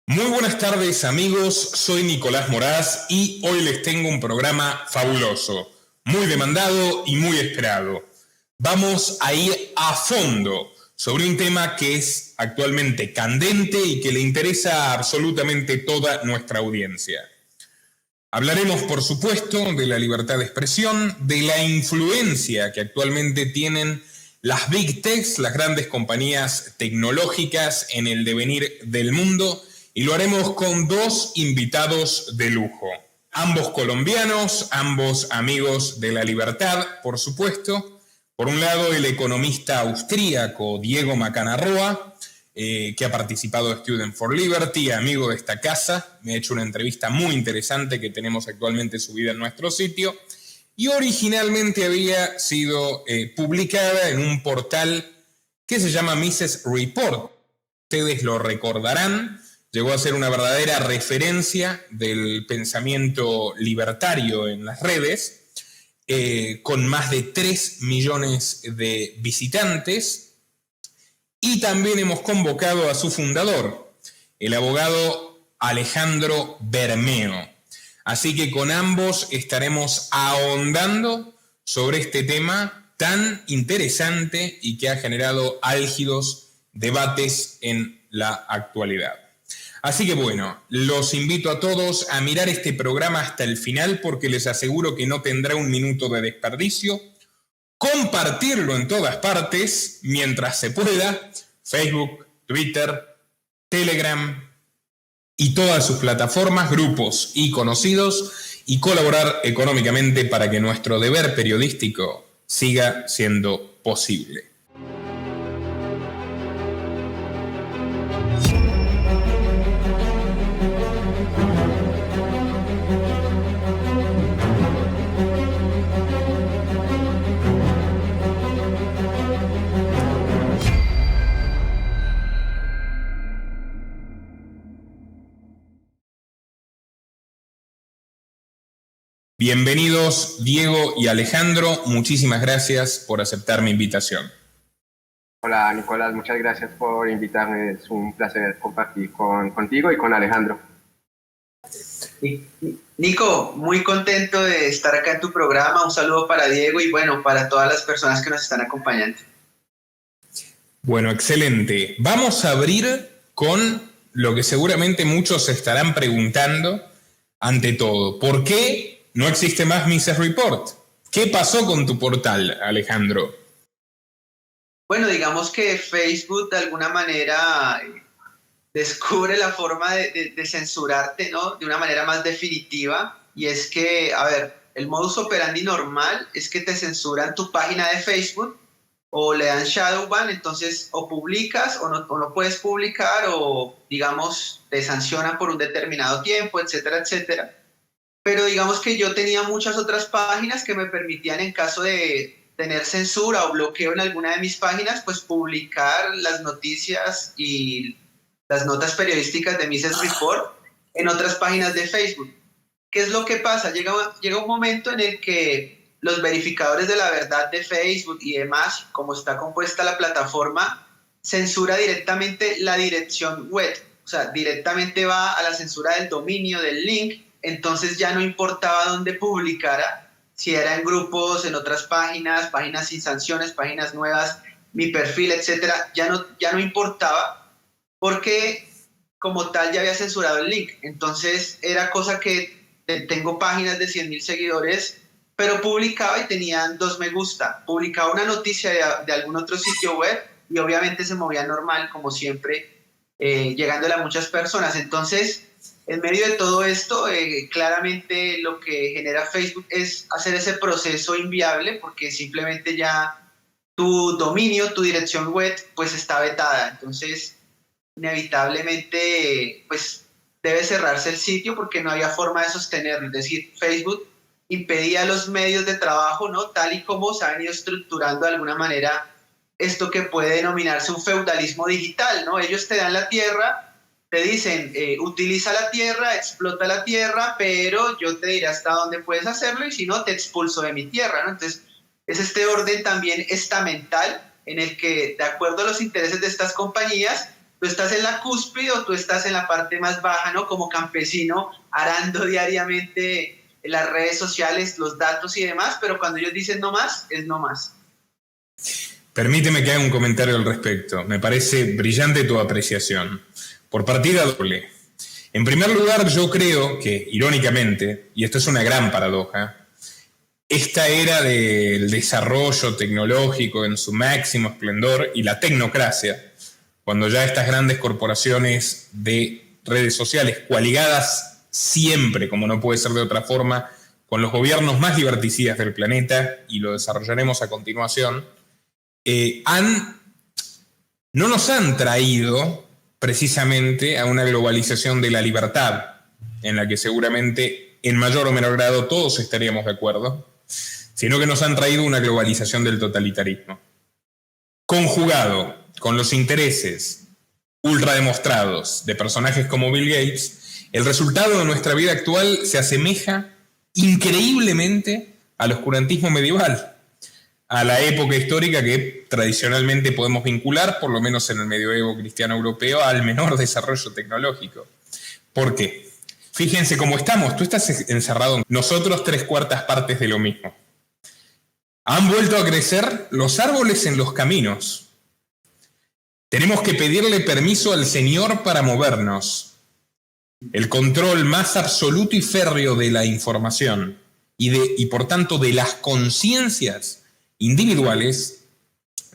Muy buenas tardes amigos, soy Nicolás Moraz y hoy les tengo un programa fabuloso, muy demandado y muy esperado. Vamos a ir a fondo sobre un tema que es actualmente candente y que le interesa a absolutamente toda nuestra audiencia. Hablaremos, por supuesto, de la libertad de expresión, de la influencia que actualmente tienen las Big Techs, las grandes compañías tecnológicas en el devenir del mundo, y lo haremos con dos invitados de lujo. Ambos colombianos, ambos amigos de la libertad, por supuesto. Por un lado, el economista austríaco Diego Macana Roa, que ha participado de Student for Liberty, amigo de esta casa. Me ha hecho una entrevista muy interesante que tenemos actualmente subida en nuestro sitio. Y originalmente había sido publicada en un portal que se llama Mises Report. Ustedes lo recordarán. Llegó a ser una verdadera referencia del pensamiento libertario en las redes, con más de 3 millones de visitantes. Y también hemos convocado a su fundador, el abogado Alejandro Bermeo. Así que con ambos estaremos ahondando sobre este tema tan interesante y que ha generado álgidos debates en la actualidad. Así que bueno, los invito a todos a mirar este programa hasta el final porque les aseguro que no tendrá un minuto de desperdicio. Compartirlo en todas partes mientras se pueda, Facebook, Twitter, Telegram y todas sus plataformas, grupos y conocidos, y colaborar económicamente para que nuestro deber periodístico siga siendo posible. Bienvenidos Diego y Alejandro, muchísimas gracias por aceptar mi invitación. Hola Nicolás, muchas gracias por invitarme, es un placer compartir contigo y con Alejandro. Nico, muy contento de estar acá en tu programa, un saludo para Diego y bueno, para todas las personas que nos están acompañando. Bueno, excelente. Vamos a abrir con lo que seguramente muchos se estarán preguntando ante todo. ¿Por qué no existe más Mises Report? ¿Qué pasó con tu portal, Alejandro? Bueno, digamos que Facebook de alguna manera descubre la forma de censurarte, ¿no? De una manera más definitiva. Y es que, a ver, el modus operandi normal es que te censuran tu página de Facebook o le dan shadow ban, entonces o publicas o no puedes publicar o, digamos, te sancionan por un determinado tiempo, etcétera, etcétera. Pero digamos que yo tenía muchas otras páginas que me permitían, en caso de tener censura o bloqueo en alguna de mis páginas, pues publicar las noticias y las notas periodísticas de Mises Report en otras páginas de Facebook. ¿Qué es lo que pasa? Llega un momento en el que los verificadores de la verdad de Facebook y demás, como está compuesta la plataforma, censura directamente la dirección web. O sea, directamente va a la censura del dominio, del link. Entonces ya no importaba dónde publicara, si era en grupos, en otras páginas, páginas sin sanciones, páginas nuevas, mi perfil, etcétera, ya no importaba, porque como tal ya había censurado el link. Entonces era cosa que tengo páginas de 100,000 seguidores, pero publicaba y tenían 2 me gusta. Publicaba una noticia de algún otro sitio web y obviamente se movía normal, como siempre, llegándole a muchas personas. Entonces, en medio de todo esto, claramente lo que genera Facebook es hacer ese proceso inviable, porque simplemente ya tu dominio, tu dirección web, pues está vetada. Entonces, inevitablemente, pues debe cerrarse el sitio porque no había forma de sostenerlo. Es decir, Facebook impedía a los medios de trabajo, ¿no? Tal y como se ha venido estructurando de alguna manera esto que puede denominarse un feudalismo digital, ¿no? Ellos te dan la tierra, te dicen, utiliza la tierra, explota la tierra, pero yo te diré hasta dónde puedes hacerlo y si no, te expulso de mi tierra, ¿no? Entonces, es este orden también estamental en el que, de acuerdo a los intereses de estas compañías, tú estás en la cúspide o tú estás en la parte más baja, ¿no? Como campesino, arando diariamente las redes sociales, los datos y demás, pero cuando ellos dicen no más, es no más. Permíteme que haga un comentario al respecto. Me parece brillante tu apreciación. Por partida doble. En primer lugar, yo creo que, irónicamente, y esto es una gran paradoja, esta era del desarrollo tecnológico en su máximo esplendor y la tecnocracia, cuando ya estas grandes corporaciones de redes sociales, coaligadas siempre, como no puede ser de otra forma, con los gobiernos más liberticidas del planeta, y lo desarrollaremos a continuación, no nos han traído precisamente a una globalización de la libertad, en la que seguramente en mayor o menor grado todos estaríamos de acuerdo, sino que nos han traído una globalización del totalitarismo. Conjugado con los intereses ultrademostrados de personajes como Bill Gates, el resultado de nuestra vida actual se asemeja increíblemente al oscurantismo medieval, a la época histórica que tradicionalmente podemos vincular, por lo menos en el medioevo cristiano europeo, al menor desarrollo tecnológico. ¿Por qué? Fíjense cómo estamos, tú estás encerrado, nosotros 3/4 partes de lo mismo. Han vuelto a crecer los árboles en los caminos. Tenemos que pedirle permiso al Señor para movernos. El control más absoluto y férreo de la información y por tanto de las conciencias individuales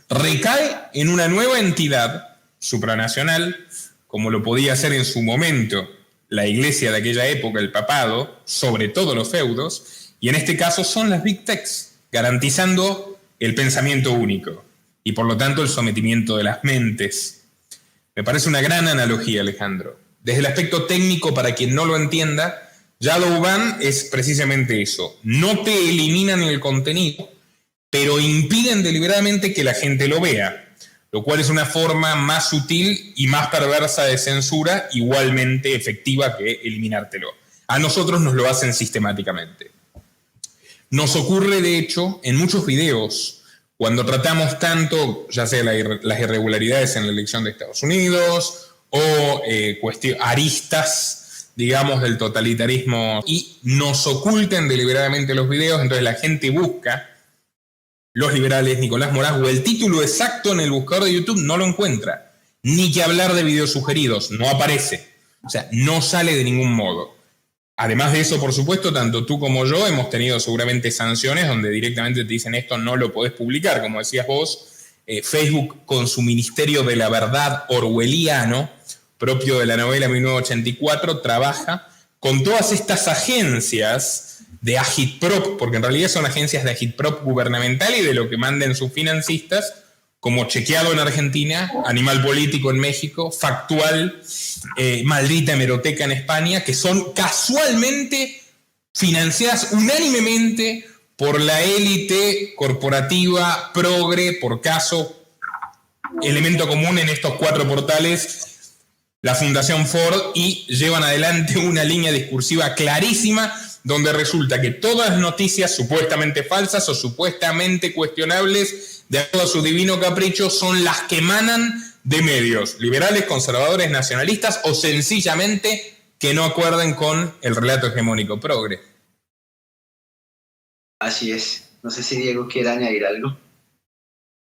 recae en una nueva entidad supranacional, como lo podía hacer en su momento la iglesia de aquella época, el papado, sobre todo los feudos, y en este caso son las Big Techs, garantizando el pensamiento único y por lo tanto el sometimiento de las mentes. Me parece una gran analogía, Alejandro. Desde el aspecto técnico, para quien no lo entienda, Shadowban es precisamente eso. No te eliminan el contenido, pero impiden deliberadamente que la gente lo vea, lo cual es una forma más sutil y más perversa de censura, igualmente efectiva que eliminártelo. A nosotros nos lo hacen sistemáticamente. Nos ocurre, de hecho, en muchos videos, cuando tratamos tanto, ya sea las irregularidades en la elección de Estados Unidos o aristas, digamos, del totalitarismo, y nos ocultan deliberadamente los videos, entonces la gente busca los liberales, Nicolás Moraz, o el título exacto en el buscador de YouTube, no lo encuentra. Ni que hablar de videos sugeridos, no aparece. O sea, no sale de ningún modo. Además de eso, por supuesto, tanto tú como yo hemos tenido seguramente sanciones donde directamente te dicen esto no lo podés publicar, como decías vos. Facebook, con su Ministerio de la Verdad orwelliano, propio de la novela 1984, trabaja con todas estas agencias de agitprop, porque en realidad son agencias de agitprop gubernamental y de lo que manden sus financistas, como Chequeado en Argentina, Animal Político en México, Factual, Maldita Hemeroteca en España, que son casualmente financiadas unánimemente por la élite corporativa progre, por caso, elemento común en estos 4 portales, la Fundación Ford, y llevan adelante una línea discursiva clarísima donde resulta que todas las noticias supuestamente falsas o supuestamente cuestionables, de acuerdo a su divino capricho, son las que emanan de medios liberales, conservadores, nacionalistas o sencillamente que no acuerden con el relato hegemónico progre. Así es. No sé si Diego quiere añadir algo.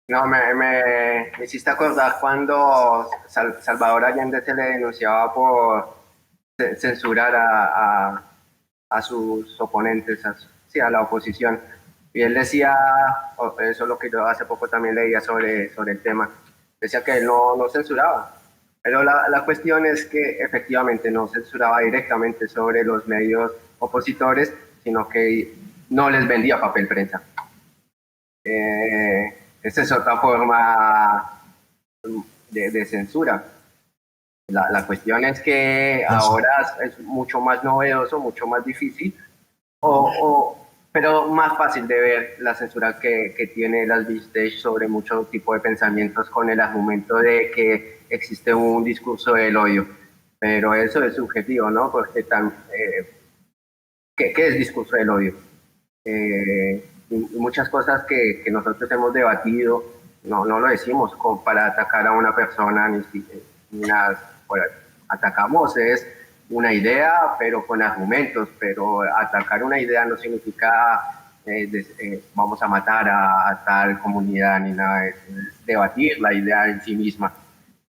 No, me hiciste acordar cuando Salvador Allende se le denunciaba por censurar a sus oponentes, a la oposición. Y él decía, eso es lo que yo hace poco también leía sobre el tema, decía que él no censuraba. Pero la cuestión es que efectivamente no censuraba directamente sobre los medios opositores, sino que no les vendía papel prensa. Esa es otra forma de censura. La cuestión es que ahora es mucho más novedoso, mucho más difícil, pero más fácil de ver la censura que tiene las Big Tech sobre mucho tipo de pensamientos con el argumento de que existe un discurso del odio. Pero eso es subjetivo, ¿no? Porque ¿qué es discurso del odio? Y muchas cosas que nosotros hemos debatido no lo decimos para atacar a una persona, Bueno, atacamos es una idea, pero con argumentos, pero atacar una idea no significa vamos a matar a tal comunidad ni nada, es debatir la idea en sí misma.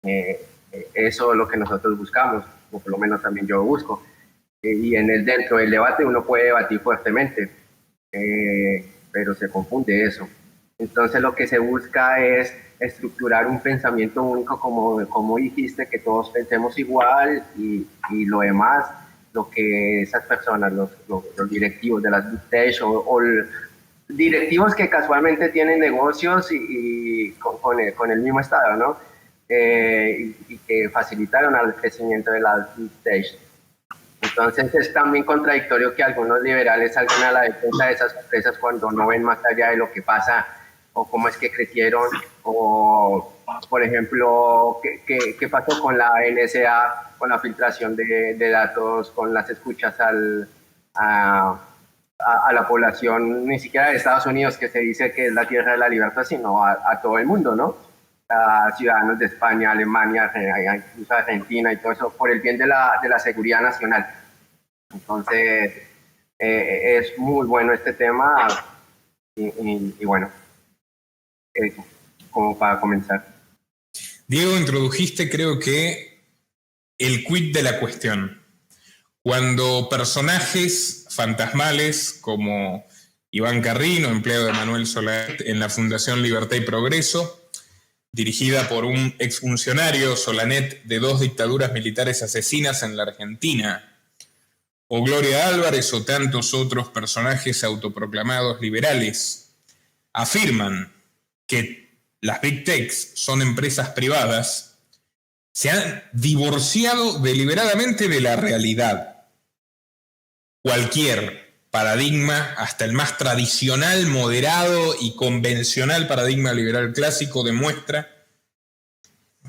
Eso es lo que nosotros buscamos, o por lo menos también yo busco. Y dentro del debate uno puede debatir fuertemente, pero se confunde eso. Entonces lo que se busca es estructurar un pensamiento único, como dijiste, que todos pensemos igual y lo demás, lo que esas personas, los directivos de las Big Tech o directivos que casualmente tienen negocios y con el mismo Estado, ¿no? Y que facilitaron el crecimiento de las Big Tech. Entonces es también contradictorio que algunos liberales salgan a la defensa de esas empresas cuando no ven más allá de lo que pasa o cómo es que crecieron, o por ejemplo, qué pasó con la NSA, con la filtración de datos, con las escuchas a la población, ni siquiera de Estados Unidos, que se dice que es la tierra de la libertad, sino a todo el mundo, ¿no? A ciudadanos de España, Alemania, incluso Argentina y todo eso, por el bien de la seguridad nacional. Entonces, es muy bueno este tema y bueno, eso, como para comenzar. Diego, introdujiste creo que el quid de la cuestión. Cuando personajes fantasmales como Iván Carrino, empleado de Manuel Solanet en la Fundación Libertad y Progreso, dirigida por un exfuncionario, Solanet, de 2 dictaduras militares asesinas en la Argentina, o Gloria Álvarez o tantos otros personajes autoproclamados liberales, afirman que las Big Techs son empresas privadas, se han divorciado deliberadamente de la realidad. Cualquier paradigma, hasta el más tradicional, moderado y convencional paradigma liberal clásico, demuestra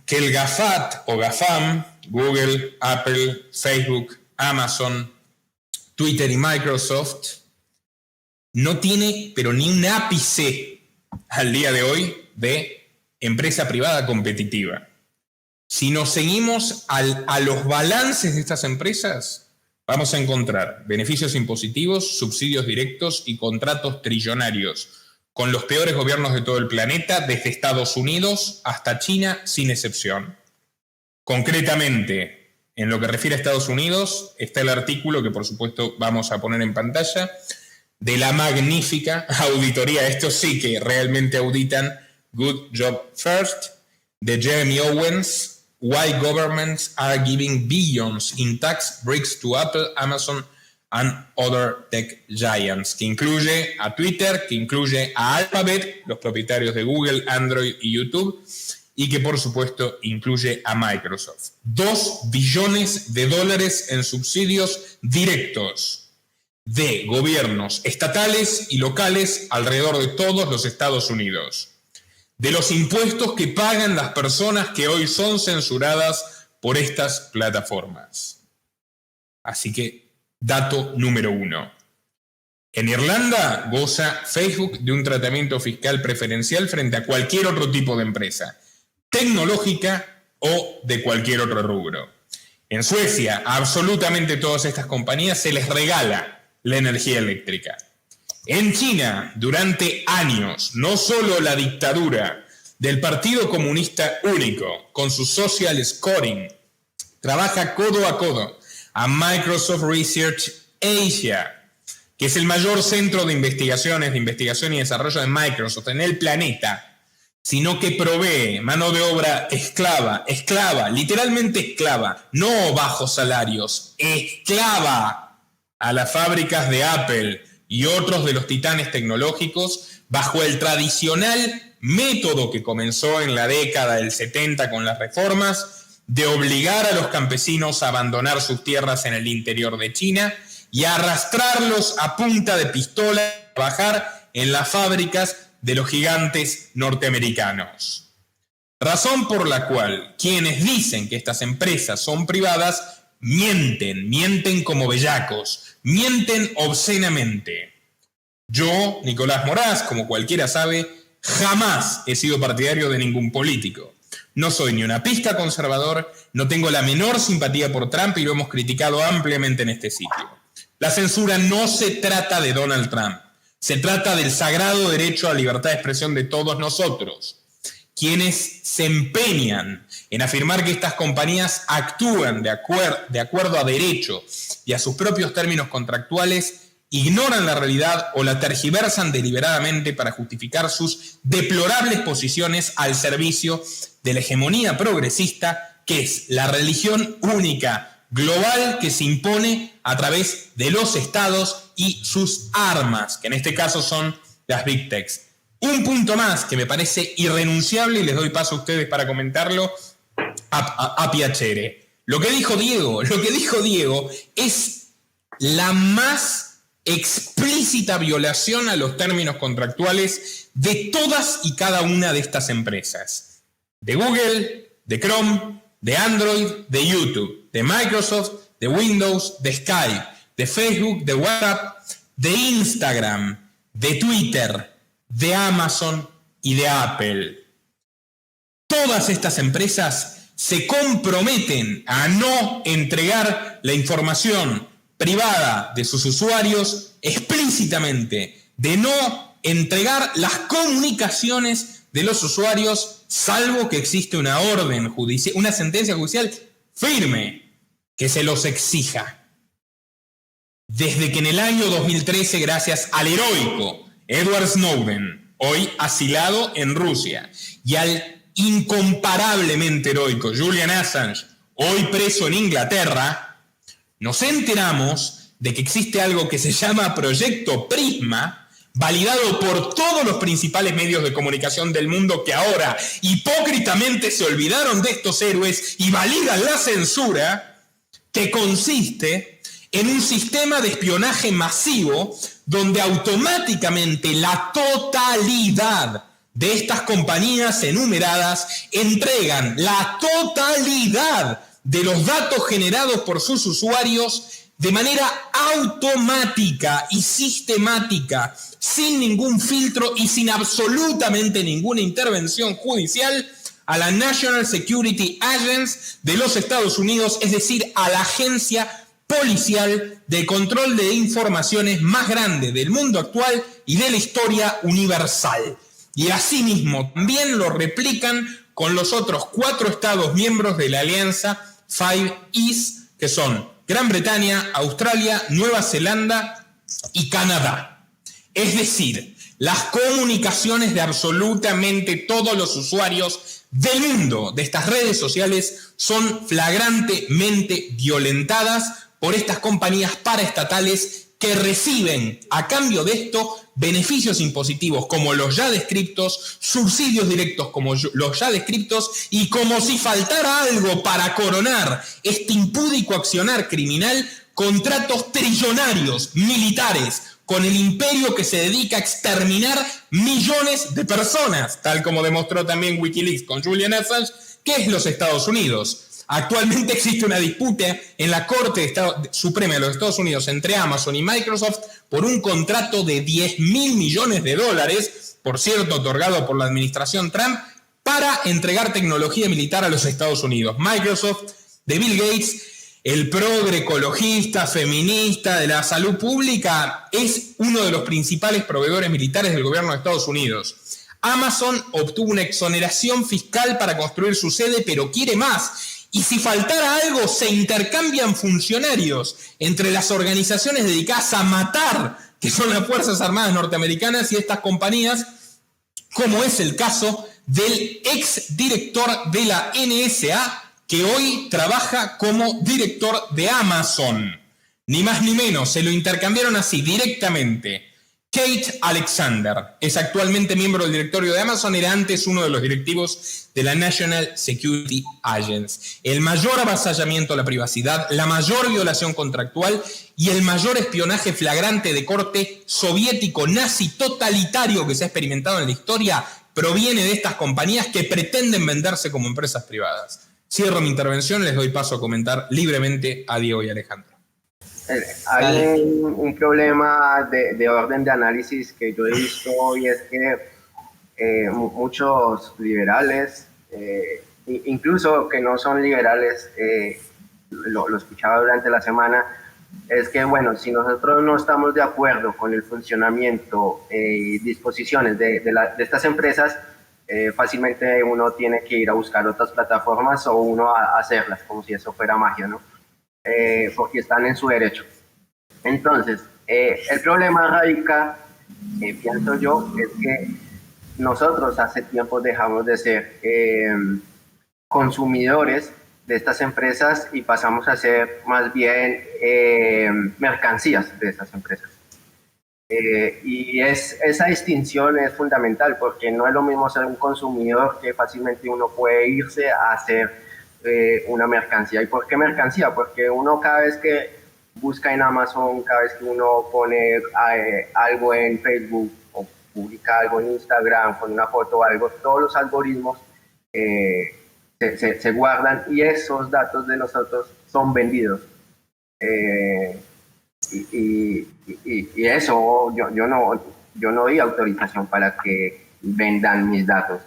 que el GAFAT o GAFAM, Google, Apple, Facebook, Amazon, Twitter y Microsoft, no tiene pero ni un ápice al día de hoy de empresa privada competitiva. Si nos seguimos a los balances de estas empresas, vamos a encontrar beneficios impositivos, subsidios directos y contratos trillonarios con los peores gobiernos de todo el planeta, desde Estados Unidos hasta China, sin excepción. Concretamente, en lo que refiere a Estados Unidos, está el artículo que por supuesto vamos a poner en pantalla, de la magnífica auditoría, estos sí que realmente auditan, Good Job First, de Jeremy Owens, Why Governments Are Giving Billions in Tax Breaks to Apple, Amazon and Other Tech Giants, que incluye a Twitter, que incluye a Alphabet, los propietarios de Google, Android y YouTube, y que por supuesto incluye a Microsoft. $2 billones en subsidios directos de gobiernos estatales y locales alrededor de todos los Estados Unidos. De los impuestos que pagan las personas que hoy son censuradas por estas plataformas. Así que, dato número 1. En Irlanda goza Facebook de un tratamiento fiscal preferencial frente a cualquier otro tipo de empresa, tecnológica o de cualquier otro rubro. En Suecia, a absolutamente todas estas compañías se les regala la energía eléctrica. En China, durante años, no solo la dictadura del Partido Comunista Único, con su social scoring, trabaja codo a codo a Microsoft Research Asia, que es el mayor centro de investigación y desarrollo de Microsoft en el planeta, sino que provee mano de obra esclava, literalmente esclava, no bajos salarios, esclava a las fábricas de Apple y otros de los titanes tecnológicos bajo el tradicional método que comenzó en la década del 70 con las reformas de obligar a los campesinos a abandonar sus tierras en el interior de China y a arrastrarlos a punta de pistola a trabajar en las fábricas de los gigantes norteamericanos. Razón por la cual quienes dicen que estas empresas son privadas mienten como bellacos, mienten obscenamente. Yo, Nicolás Moraz, como cualquiera sabe, jamás he sido partidario de ningún político. no soy ni una pizca conservador, no tengo la menor simpatía por Trump y lo hemos criticado ampliamente en este sitio. La censura no se trata de Donald Trump, se trata del sagrado derecho a la libertad de expresión de todos nosotros. Quienes se empeñan en afirmar que estas compañías actúan de acuerdo a derecho y a sus propios términos contractuales ignoran la realidad o la tergiversan deliberadamente para justificar sus deplorables posiciones al servicio de la hegemonía progresista, que es la religión única global que se impone a través de los estados y sus armas, que en este caso son las Big Techs. Un punto más que me parece irrenunciable y les doy paso a ustedes para comentarlo a Piacere. Lo que dijo Diego es la más explícita violación a los términos contractuales de todas y cada una de estas empresas. De Google, de Chrome, de Android, de YouTube, de Microsoft, de Windows, de Skype, de Facebook, de WhatsApp, de Instagram, de Twitter, de Amazon y de Apple. Todas estas empresas se comprometen a no entregar la información privada de sus usuarios explícitamente, de no entregar las comunicaciones de los usuarios, salvo que existe una orden judicial, una sentencia judicial firme que se los exija. Desde que en el año 2013, gracias al heroico Edward Snowden, hoy asilado en Rusia, y al incomparablemente heroico Julian Assange, hoy preso en Inglaterra, nos enteramos de que existe algo que se llama Proyecto Prisma, validado por todos los principales medios de comunicación del mundo que ahora hipócritamente se olvidaron de estos héroes y validan la censura, que consiste en un sistema de espionaje masivo donde automáticamente la totalidad de estas compañías enumeradas entregan la totalidad de los datos generados por sus usuarios de manera automática y sistemática, sin ningún filtro y sin absolutamente ninguna intervención judicial, a la National Security Agency de los Estados Unidos, es decir, a la agencia policial de control de informaciones más grande del mundo actual y de la historia universal. Y asimismo también lo replican con los otros 4 estados miembros de la alianza Five Eyes, que son Gran Bretaña, Australia, Nueva Zelanda y Canadá. Es decir, las comunicaciones de absolutamente todos los usuarios del mundo de estas redes sociales son flagrantemente violentadas por estas compañías paraestatales que reciben a cambio de esto beneficios impositivos como los ya descriptos, subsidios directos como los ya descriptos, y como si faltara algo para coronar este impúdico accionar criminal, contratos trillonarios militares con el imperio que se dedica a exterminar millones de personas, tal como demostró también Wikileaks con Julian Assange, que es los Estados Unidos. Actualmente existe una disputa en la Corte Suprema de los Estados Unidos entre Amazon y Microsoft por un contrato de $10.000 millones, por cierto, otorgado por la administración Trump, para entregar tecnología militar a los Estados Unidos. Microsoft, de Bill Gates, el progre ecologista, feminista, de la salud pública, es uno de los principales proveedores militares del gobierno de Estados Unidos. Amazon obtuvo una exoneración fiscal para construir su sede, pero quiere más. Y si faltara algo, se intercambian funcionarios entre las organizaciones dedicadas a matar, que son las Fuerzas Armadas norteamericanas, y estas compañías, como es el caso del exdirector de la NSA, que hoy trabaja como director de Amazon. Ni más ni menos, se lo intercambiaron así directamente. Kate Alexander es actualmente miembro del directorio de Amazon, era antes uno de los directivos de la National Security Agency. El mayor avasallamiento a la privacidad, la mayor violación contractual y el mayor espionaje flagrante de corte soviético nazi totalitario que se ha experimentado en la historia proviene de estas compañías que pretenden venderse como empresas privadas. Cierro mi intervención, les doy paso a comentar libremente a Diego y Alejandro. Hay un problema de orden de análisis que yo he visto, y es que muchos liberales incluso que no son liberales, lo escuchaba durante la semana, es que, bueno, si nosotros no estamos de acuerdo con el funcionamiento y disposiciones de estas empresas, fácilmente uno tiene que ir a buscar otras plataformas o uno a hacerlas, como si eso fuera magia, ¿no? Porque están en su derecho. Entonces, el problema radica, pienso yo, es que nosotros hace tiempo dejamos de ser consumidores de estas empresas y pasamos a ser más bien mercancías de estas empresas. Y esa distinción es fundamental porque no es lo mismo ser un consumidor que fácilmente uno puede irse a ser una mercancía. ¿Y por qué mercancía? Porque uno cada vez que busca en Amazon, cada vez que uno pone algo en Facebook o publica algo en Instagram con una foto o algo, todos los algoritmos se guardan y esos datos de nosotros son vendidos. Y eso yo no di autorización para que vendan mis datos.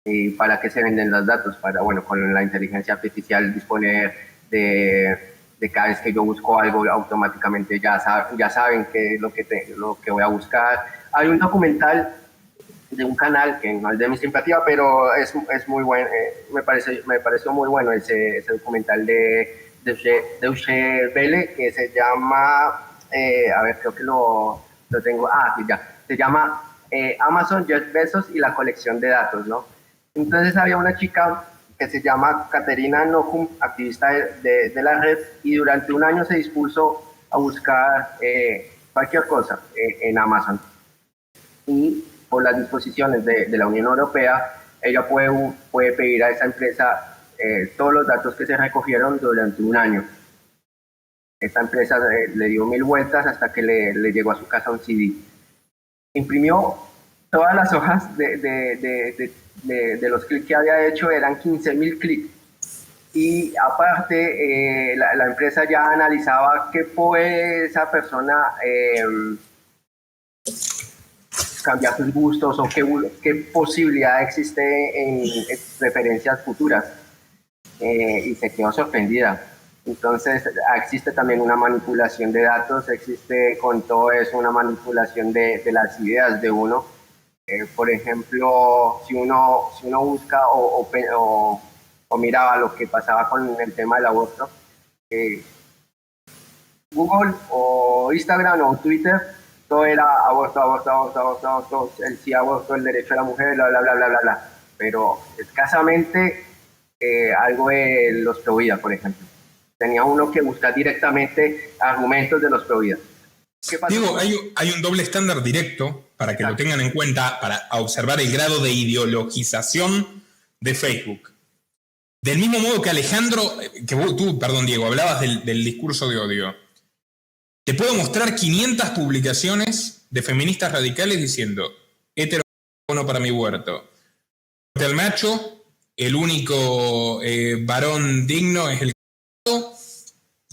¿Y para qué se venden los datos? Para, bueno, con la inteligencia artificial disponer de cada vez que yo busco algo, automáticamente ya saben qué es lo que voy a buscar. Hay un documental de un canal que no es de mi simpatía, pero es muy bueno, me pareció muy bueno ese documental de Deutsche Welle, que se llama, a ver, creo que lo tengo, sí, ya, se llama Amazon, Jeff Bezos y la colección de datos, ¿no? Entonces había una chica que se llama Katerina Nokum, activista de la red, y durante un año se dispuso a buscar cualquier cosa en Amazon. Y por las disposiciones de la Unión Europea, ella puede pedir a esa empresa todos los datos que se recogieron durante un año. Esta empresa le dio 1000 vueltas hasta que le llegó a su casa un CD. Imprimió todas las hojas de los clics que había hecho, eran 15.000 clics. Y aparte, la empresa ya analizaba qué puede esa persona cambiar sus gustos o qué posibilidad existe en preferencias futuras. Y se quedó sorprendida. Entonces existe también una manipulación de datos, existe con todo eso una manipulación de las ideas de uno. Por ejemplo, si uno busca o miraba lo que pasaba con el tema del aborto, Google o Instagram o Twitter, todo era aborto, el sí aborto, el derecho a la mujer, bla, bla, bla, bla, bla, bla. Pero escasamente algo de los pro vida, por ejemplo. Tenía uno que buscar directamente argumentos de los pro vida. Diego, hay un doble estándar directo para que lo tengan en cuenta, para observar el grado de ideologización de Facebook. Del mismo modo que Alejandro, Diego, hablabas del discurso de odio. Te puedo mostrar 500 publicaciones de feministas radicales diciendo hetero bueno para mi huerto. El macho, el único varón digno es el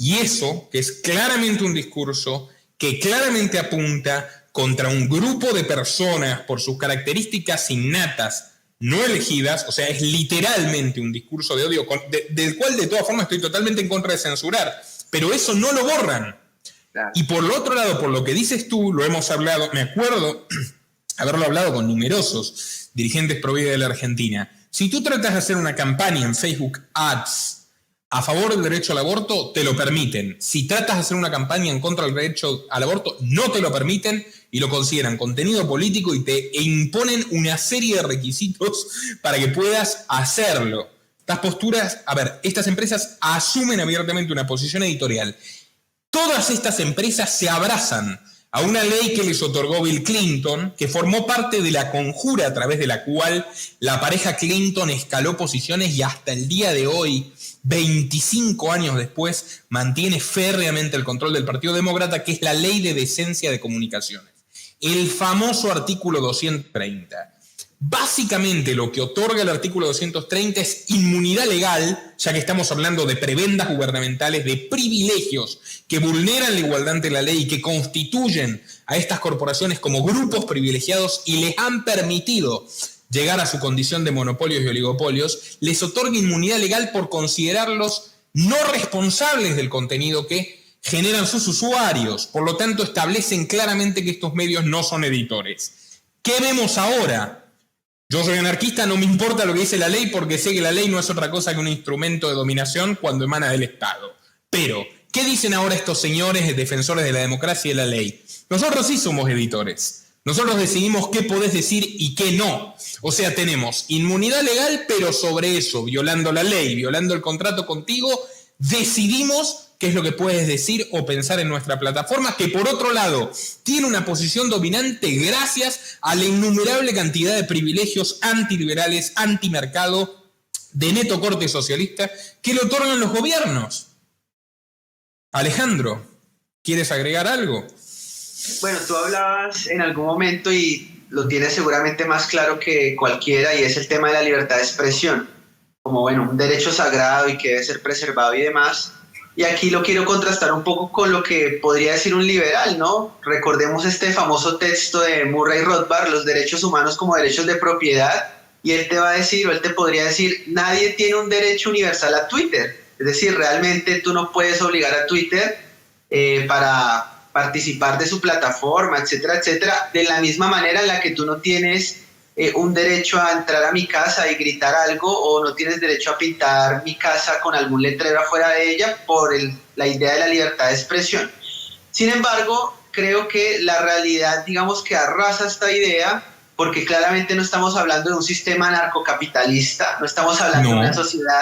y eso, que es claramente un discurso que claramente apunta contra un grupo de personas por sus características innatas, no elegidas, o sea, es literalmente un discurso de odio del cual de todas formas estoy totalmente en contra de censurar, pero eso no lo borran. Claro. Y por lo otro lado, por lo que dices tú, lo hemos hablado, me acuerdo haberlo hablado con numerosos dirigentes pro vida de la Argentina. Si tú tratas de hacer una campaña en Facebook Ads a favor del derecho al aborto, te lo permiten. Si tratas de hacer una campaña en contra del derecho al aborto, no te lo permiten y lo consideran contenido político y te imponen una serie de requisitos para que puedas hacerlo. Estas posturas, estas empresas asumen abiertamente una posición editorial. Todas estas empresas se abrazan a una ley que les otorgó Bill Clinton, que formó parte de la conjura a través de la cual la pareja Clinton escaló posiciones y hasta el día de hoy, 25 años después, mantiene férreamente el control del Partido Demócrata, que es la Ley de Decencia de Comunicaciones. El famoso artículo 230. Básicamente lo que otorga el artículo 230 es inmunidad legal, ya que estamos hablando de prebendas gubernamentales, de privilegios que vulneran la igualdad ante la ley y que constituyen a estas corporaciones como grupos privilegiados y les han permitido llegar a su condición de monopolios y oligopolios, les otorga inmunidad legal por considerarlos no responsables del contenido que generan sus usuarios. Por lo tanto, establecen claramente que estos medios no son editores. ¿Qué vemos ahora? Yo soy anarquista, no me importa lo que dice la ley porque sé que la ley no es otra cosa que un instrumento de dominación cuando emana del Estado. Pero, ¿qué dicen ahora estos señores defensores de la democracia y de la ley? Nosotros sí somos editores. Nosotros decidimos qué podés decir y qué no. O sea, tenemos inmunidad legal, pero sobre eso, violando la ley, violando el contrato contigo, decidimos qué es lo que puedes decir o pensar en nuestra plataforma, que por otro lado tiene una posición dominante gracias a la innumerable cantidad de privilegios antiliberales, antimercado, de neto corte socialista, que le otorgan los gobiernos. Alejandro, ¿quieres agregar algo? Bueno, tú hablabas en algún momento y lo tienes seguramente más claro que cualquiera, y es el tema de la libertad de expresión, como bueno, un derecho sagrado y que debe ser preservado y demás. Y aquí lo quiero contrastar un poco con lo que podría decir un liberal, ¿no? Recordemos este famoso texto de Murray Rothbard, los derechos humanos como derechos de propiedad, y él te va a decir, o él te podría decir, nadie tiene un derecho universal a Twitter. Es decir, realmente tú no puedes obligar a Twitter para participar de su plataforma, etcétera, etcétera, de la misma manera en la que tú no tienes un derecho a entrar a mi casa y gritar algo, o no tienes derecho a pintar mi casa con algún letrero afuera de ella por la idea de la libertad de expresión. Sin embargo, creo que la realidad, digamos, que arrasa esta idea, porque claramente no estamos hablando de un sistema anarcocapitalista, no estamos hablando de una sociedad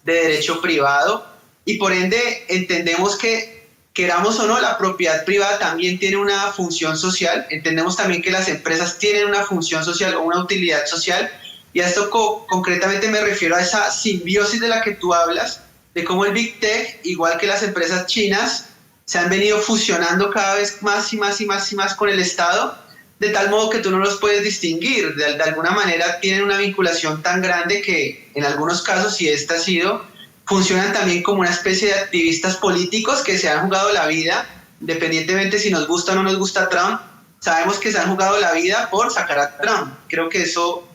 de derecho privado, y por ende entendemos que, queramos o no, la propiedad privada también tiene una función social. Entendemos también que las empresas tienen una función social o una utilidad social, y a esto concretamente me refiero a esa simbiosis de la que tú hablas, de cómo el Big Tech, igual que las empresas chinas, se han venido fusionando cada vez más y más y más y más con el Estado, de tal modo que tú no los puedes distinguir. De alguna manera tienen una vinculación tan grande que en algunos casos, y esta ha sido, funcionan también como una especie de activistas políticos que se han jugado la vida, independientemente si nos gusta o no nos gusta Trump, sabemos que se han jugado la vida por sacar a Trump. Creo que eso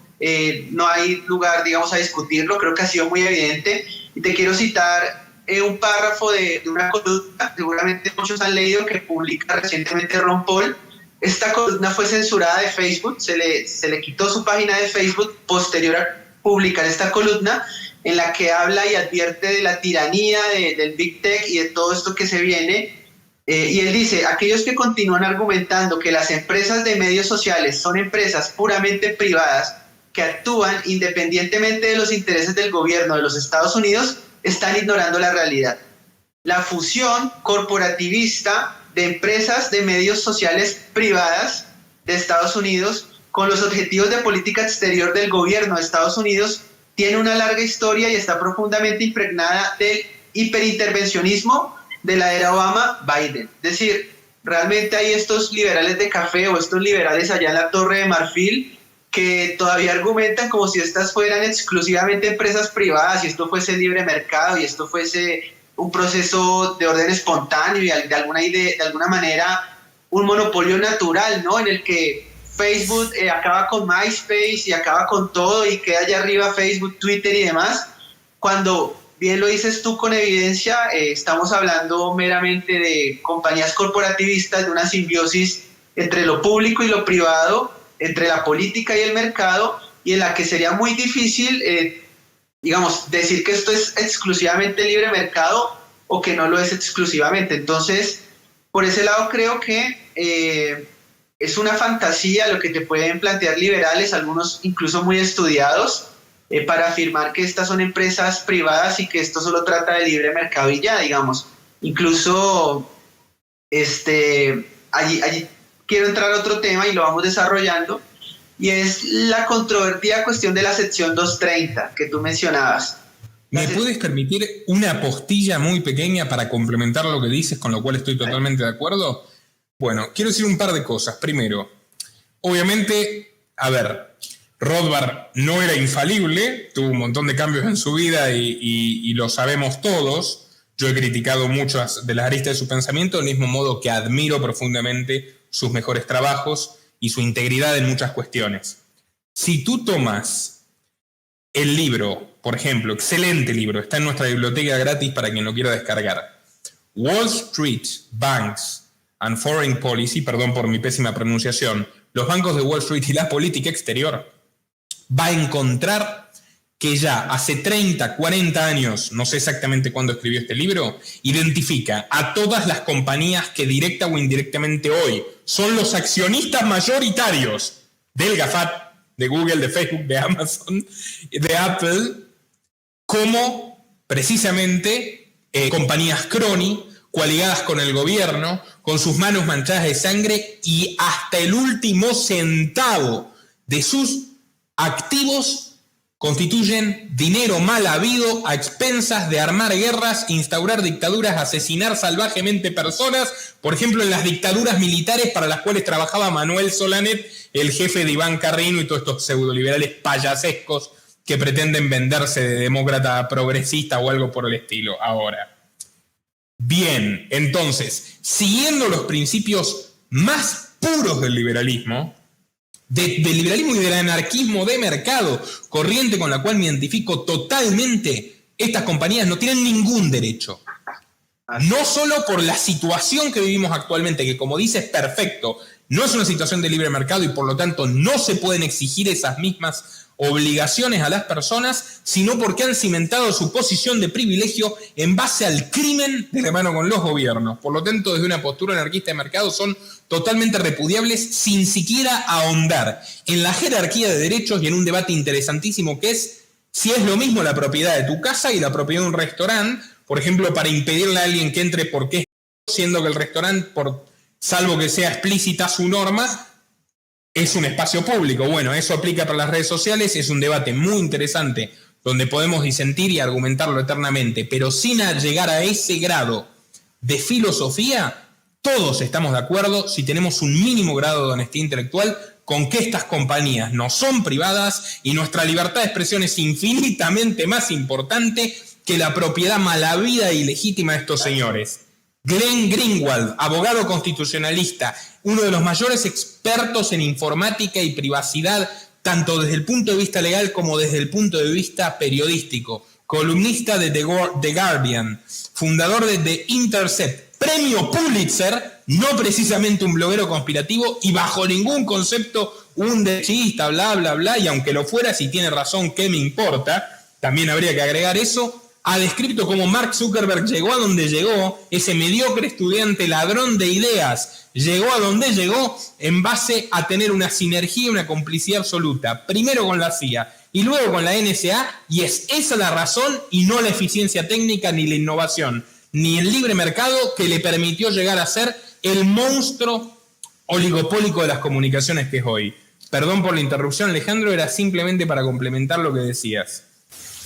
no hay lugar, digamos, a discutirlo, creo que ha sido muy evidente. Y te quiero citar un párrafo de una columna, seguramente muchos han leído, que publica recientemente Ron Paul. Esta columna fue censurada de Facebook, se le quitó su página de Facebook posterior a publicar esta columna, en la que habla y advierte de la tiranía del Big Tech y de todo esto que se viene. Y él dice, aquellos que continúan argumentando que las empresas de medios sociales son empresas puramente privadas que actúan independientemente de los intereses del gobierno de los Estados Unidos, están ignorando la realidad. La fusión corporativista de empresas de medios sociales privadas de Estados Unidos con los objetivos de política exterior del gobierno de Estados Unidos tiene una larga historia y está profundamente impregnada del hiperintervencionismo de la era Obama-Biden. Es decir, realmente hay estos liberales de café o estos liberales allá en la Torre de Marfil que todavía argumentan como si estas fueran exclusivamente empresas privadas y esto fuese libre mercado y esto fuese un proceso de orden espontáneo y de alguna manera un monopolio natural, ¿no? En el que Facebook acaba con MySpace y acaba con todo y queda allá arriba Facebook, Twitter y demás, cuando, bien lo dices tú con evidencia, estamos hablando meramente de compañías corporativistas, de una simbiosis entre lo público y lo privado, entre la política y el mercado, y en la que sería muy difícil, digamos, decir que esto es exclusivamente libre mercado o que no lo es exclusivamente. Entonces, por ese lado creo que es una fantasía lo que te pueden plantear liberales, algunos incluso muy estudiados, para afirmar que estas son empresas privadas y que esto solo trata de libre mercado y ya, digamos. Incluso allí quiero entrar a otro tema y lo vamos desarrollando, y es la controvertida cuestión de la sección 230 que tú mencionabas. ¿Me puedes permitir una postilla muy pequeña para complementar lo que dices, con lo cual estoy totalmente de acuerdo? Bueno, quiero decir un par de cosas. Primero, obviamente, Rothbard no era infalible, tuvo un montón de cambios en su vida y lo sabemos todos. Yo he criticado muchas de las aristas de su pensamiento, del mismo modo que admiro profundamente sus mejores trabajos y su integridad en muchas cuestiones. Si tú tomas el libro, por ejemplo, excelente libro, está en nuestra biblioteca gratis para quien lo quiera descargar, Wall Street, Banks and Foreign Policy, perdón por mi pésima pronunciación, los bancos de Wall Street y la política exterior, va a encontrar que ya hace 30, 40 años, no sé exactamente cuándo escribió este libro, identifica a todas las compañías que directa o indirectamente hoy son los accionistas mayoritarios del GAFAT, de Google, de Facebook, de Amazon, de Apple, como precisamente compañías crony, coaligadas con el gobierno, con sus manos manchadas de sangre y hasta el último centavo de sus activos constituyen dinero mal habido a expensas de armar guerras, instaurar dictaduras, asesinar salvajemente personas, por ejemplo en las dictaduras militares para las cuales trabajaba Manuel Solanet, el jefe de Iván Carrino y todos estos pseudoliberales payasescos que pretenden venderse de demócrata progresista o algo por el estilo ahora. Bien, entonces, siguiendo los principios más puros del liberalismo, del liberalismo y del anarquismo de mercado, corriente con la cual me identifico totalmente, estas compañías no tienen ningún derecho. No solo por la situación que vivimos actualmente, que como dices, perfecto, no es una situación de libre mercado y por lo tanto no se pueden exigir esas mismas obligaciones a las personas, sino porque han cimentado su posición de privilegio en base al crimen de la mano con los gobiernos. Por lo tanto, desde una postura anarquista de mercado son totalmente repudiables sin siquiera ahondar en la jerarquía de derechos y en un debate interesantísimo que es si es lo mismo la propiedad de tu casa y la propiedad de un restaurante, por ejemplo, para impedirle a alguien que entre porque es siendo que el restaurante, salvo que sea explícita su norma, es un espacio público. Bueno, eso aplica para las redes sociales, es un debate muy interesante donde podemos disentir y argumentarlo eternamente, pero sin llegar a ese grado de filosofía, todos estamos de acuerdo, si tenemos un mínimo grado de honestidad intelectual, con que estas compañías no son privadas y nuestra libertad de expresión es infinitamente más importante que la propiedad malhavida y legítima de estos señores. Glenn Greenwald, abogado constitucionalista, uno de los mayores expertos en informática y privacidad, tanto desde el punto de vista legal como desde el punto de vista periodístico, columnista de The Guardian, fundador de The Intercept, premio Pulitzer, no precisamente un bloguero conspirativo y bajo ningún concepto un derechista, bla, bla, bla, y aunque lo fuera, si tiene razón, ¿qué me importa? También habría que agregar eso. Ha descrito cómo Mark Zuckerberg llegó a donde llegó, ese mediocre estudiante ladrón de ideas, llegó a donde llegó en base a tener una sinergia y una complicidad absoluta, primero con la CIA y luego con la NSA, y es esa la razón y no la eficiencia técnica ni la innovación, ni el libre mercado que le permitió llegar a ser el monstruo oligopólico de las comunicaciones que es hoy. Perdón por la interrupción, Alejandro, era simplemente para complementar lo que decías.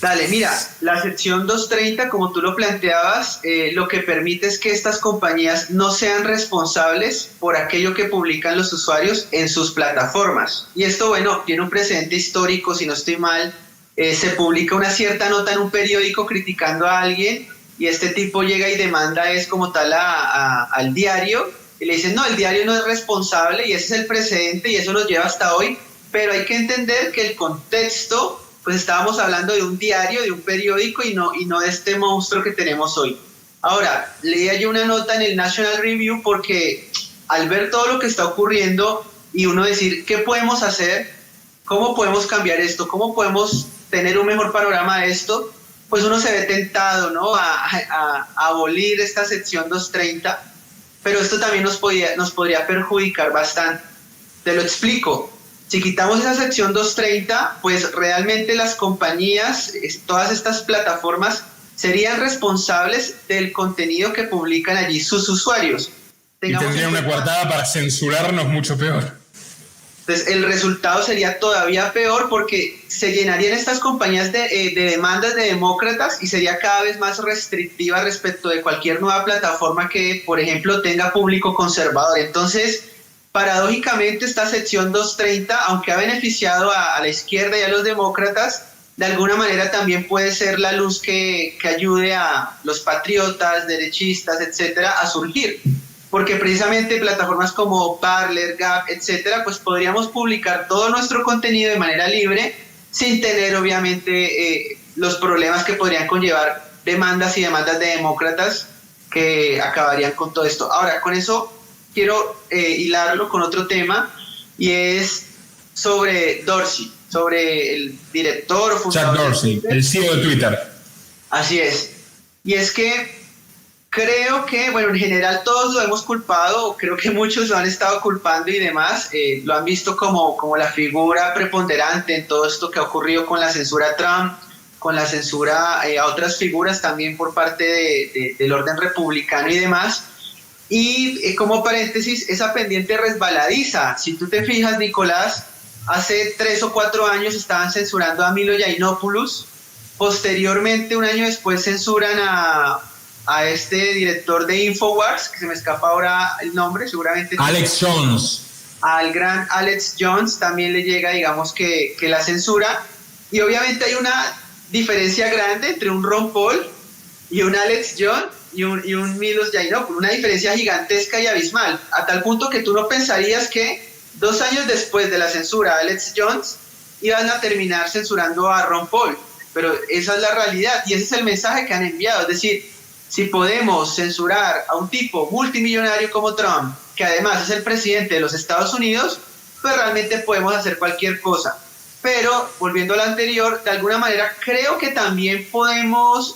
Dale, mira, la sección 230, como tú lo planteabas, lo que permite es que estas compañías no sean responsables por aquello que publican los usuarios en sus plataformas. Y esto, bueno, tiene un precedente histórico, si no estoy mal, se publica una cierta nota en un periódico criticando a alguien y este tipo llega y demanda como tal al diario y le dicen, no, el diario no es responsable y ese es el precedente y eso nos lleva hasta hoy, pero hay que entender que el contexto, pues estábamos hablando de un diario, de un periódico y no de este monstruo que tenemos hoy. Ahora, leía yo una nota en el National Review porque al ver todo lo que está ocurriendo y uno decir, ¿qué podemos hacer? ¿Cómo podemos cambiar esto? ¿Cómo podemos tener un mejor panorama de esto? Pues uno se ve tentado, ¿no? a abolir esta sección 230, pero esto también nos podría perjudicar bastante. Te lo explico. Si quitamos esa sección 230, pues realmente las compañías, todas estas plataformas, serían responsables del contenido que publican allí sus usuarios. Y tendrían una coartada para censurarnos mucho peor. Entonces el resultado sería todavía peor porque se llenarían estas compañías de demandas de demócratas y sería cada vez más restrictiva respecto de cualquier nueva plataforma que, por ejemplo, tenga público conservador. Entonces, paradójicamente, esta sección 230, aunque ha beneficiado a la izquierda y a los demócratas, de alguna manera también puede ser la luz que ayude a los patriotas, derechistas, etcétera, a surgir. porque precisamente plataformas como Parler, Gab, etcétera, pues podríamos publicar todo nuestro contenido de manera libre sin tener obviamente los problemas que podrían conllevar demandas y demandas de demócratas que acabarían con todo esto. Ahora, con eso quiero hilarlo con otro tema, y es sobre Dorsey, sobre el director o fundador. Jack Dorsey, el CEO de Twitter. Así es. Y es que creo que, bueno, en general todos lo hemos culpado, creo que muchos lo han estado culpando y demás, lo han visto como la figura preponderante en todo esto que ha ocurrido con la censura a Trump, con la censura a otras figuras también por parte del orden republicano y demás. Y como paréntesis, esa pendiente resbaladiza. Si tú te fijas, Nicolás, hace 3 o 4 años estaban censurando a Milo Yiannopoulos, posteriormente, un año después, censuran a este director de Infowars, que se me escapa ahora el nombre, seguramente. Alex Jones. Al gran Alex Jones también le llega, digamos, que la censura. Y obviamente hay una diferencia grande entre un Ron Paul y un Alex Jones y un Milos Yiannopoulos, una diferencia gigantesca y abismal, a tal punto que tú no pensarías que 2 años después de la censura a Alex Jones iban a terminar censurando a Ron Paul, pero esa es la realidad y ese es el mensaje que han enviado. Es decir, si podemos censurar a un tipo multimillonario como Trump, que además es el presidente de los Estados Unidos, pues realmente podemos hacer cualquier cosa. Pero, volviendo a lo anterior, de alguna manera creo que también podemos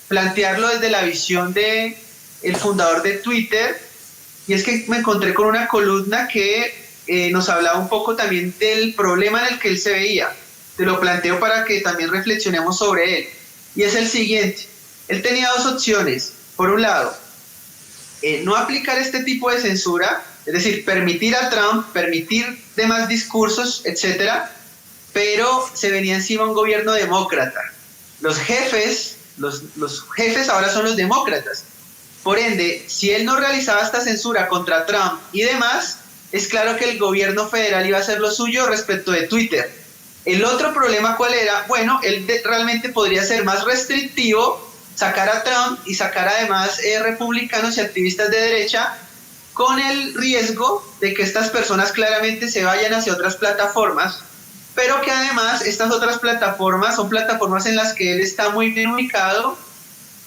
plantearlo desde la visión de el fundador de Twitter, y es que me encontré con una columna que nos hablaba un poco también del problema en el que él se veía. Te lo planteo para que también reflexionemos sobre él, y es el siguiente. Él tenía 2 opciones. Por un lado, no aplicar este tipo de censura, es decir, permitir a Trump, permitir demás discursos, etcétera, pero se venía encima un gobierno demócrata. Los jefes ahora son los demócratas. Por ende, si él no realizaba esta censura contra Trump y demás, es claro que el gobierno federal iba a hacer lo suyo respecto de Twitter. El otro problema, ¿cuál era? Bueno, él realmente podría ser más restrictivo, sacar a Trump y sacar además republicanos y activistas de derecha, con el riesgo de que estas personas claramente se vayan hacia otras plataformas, pero que además estas otras plataformas son plataformas en las que él está muy bien ubicado,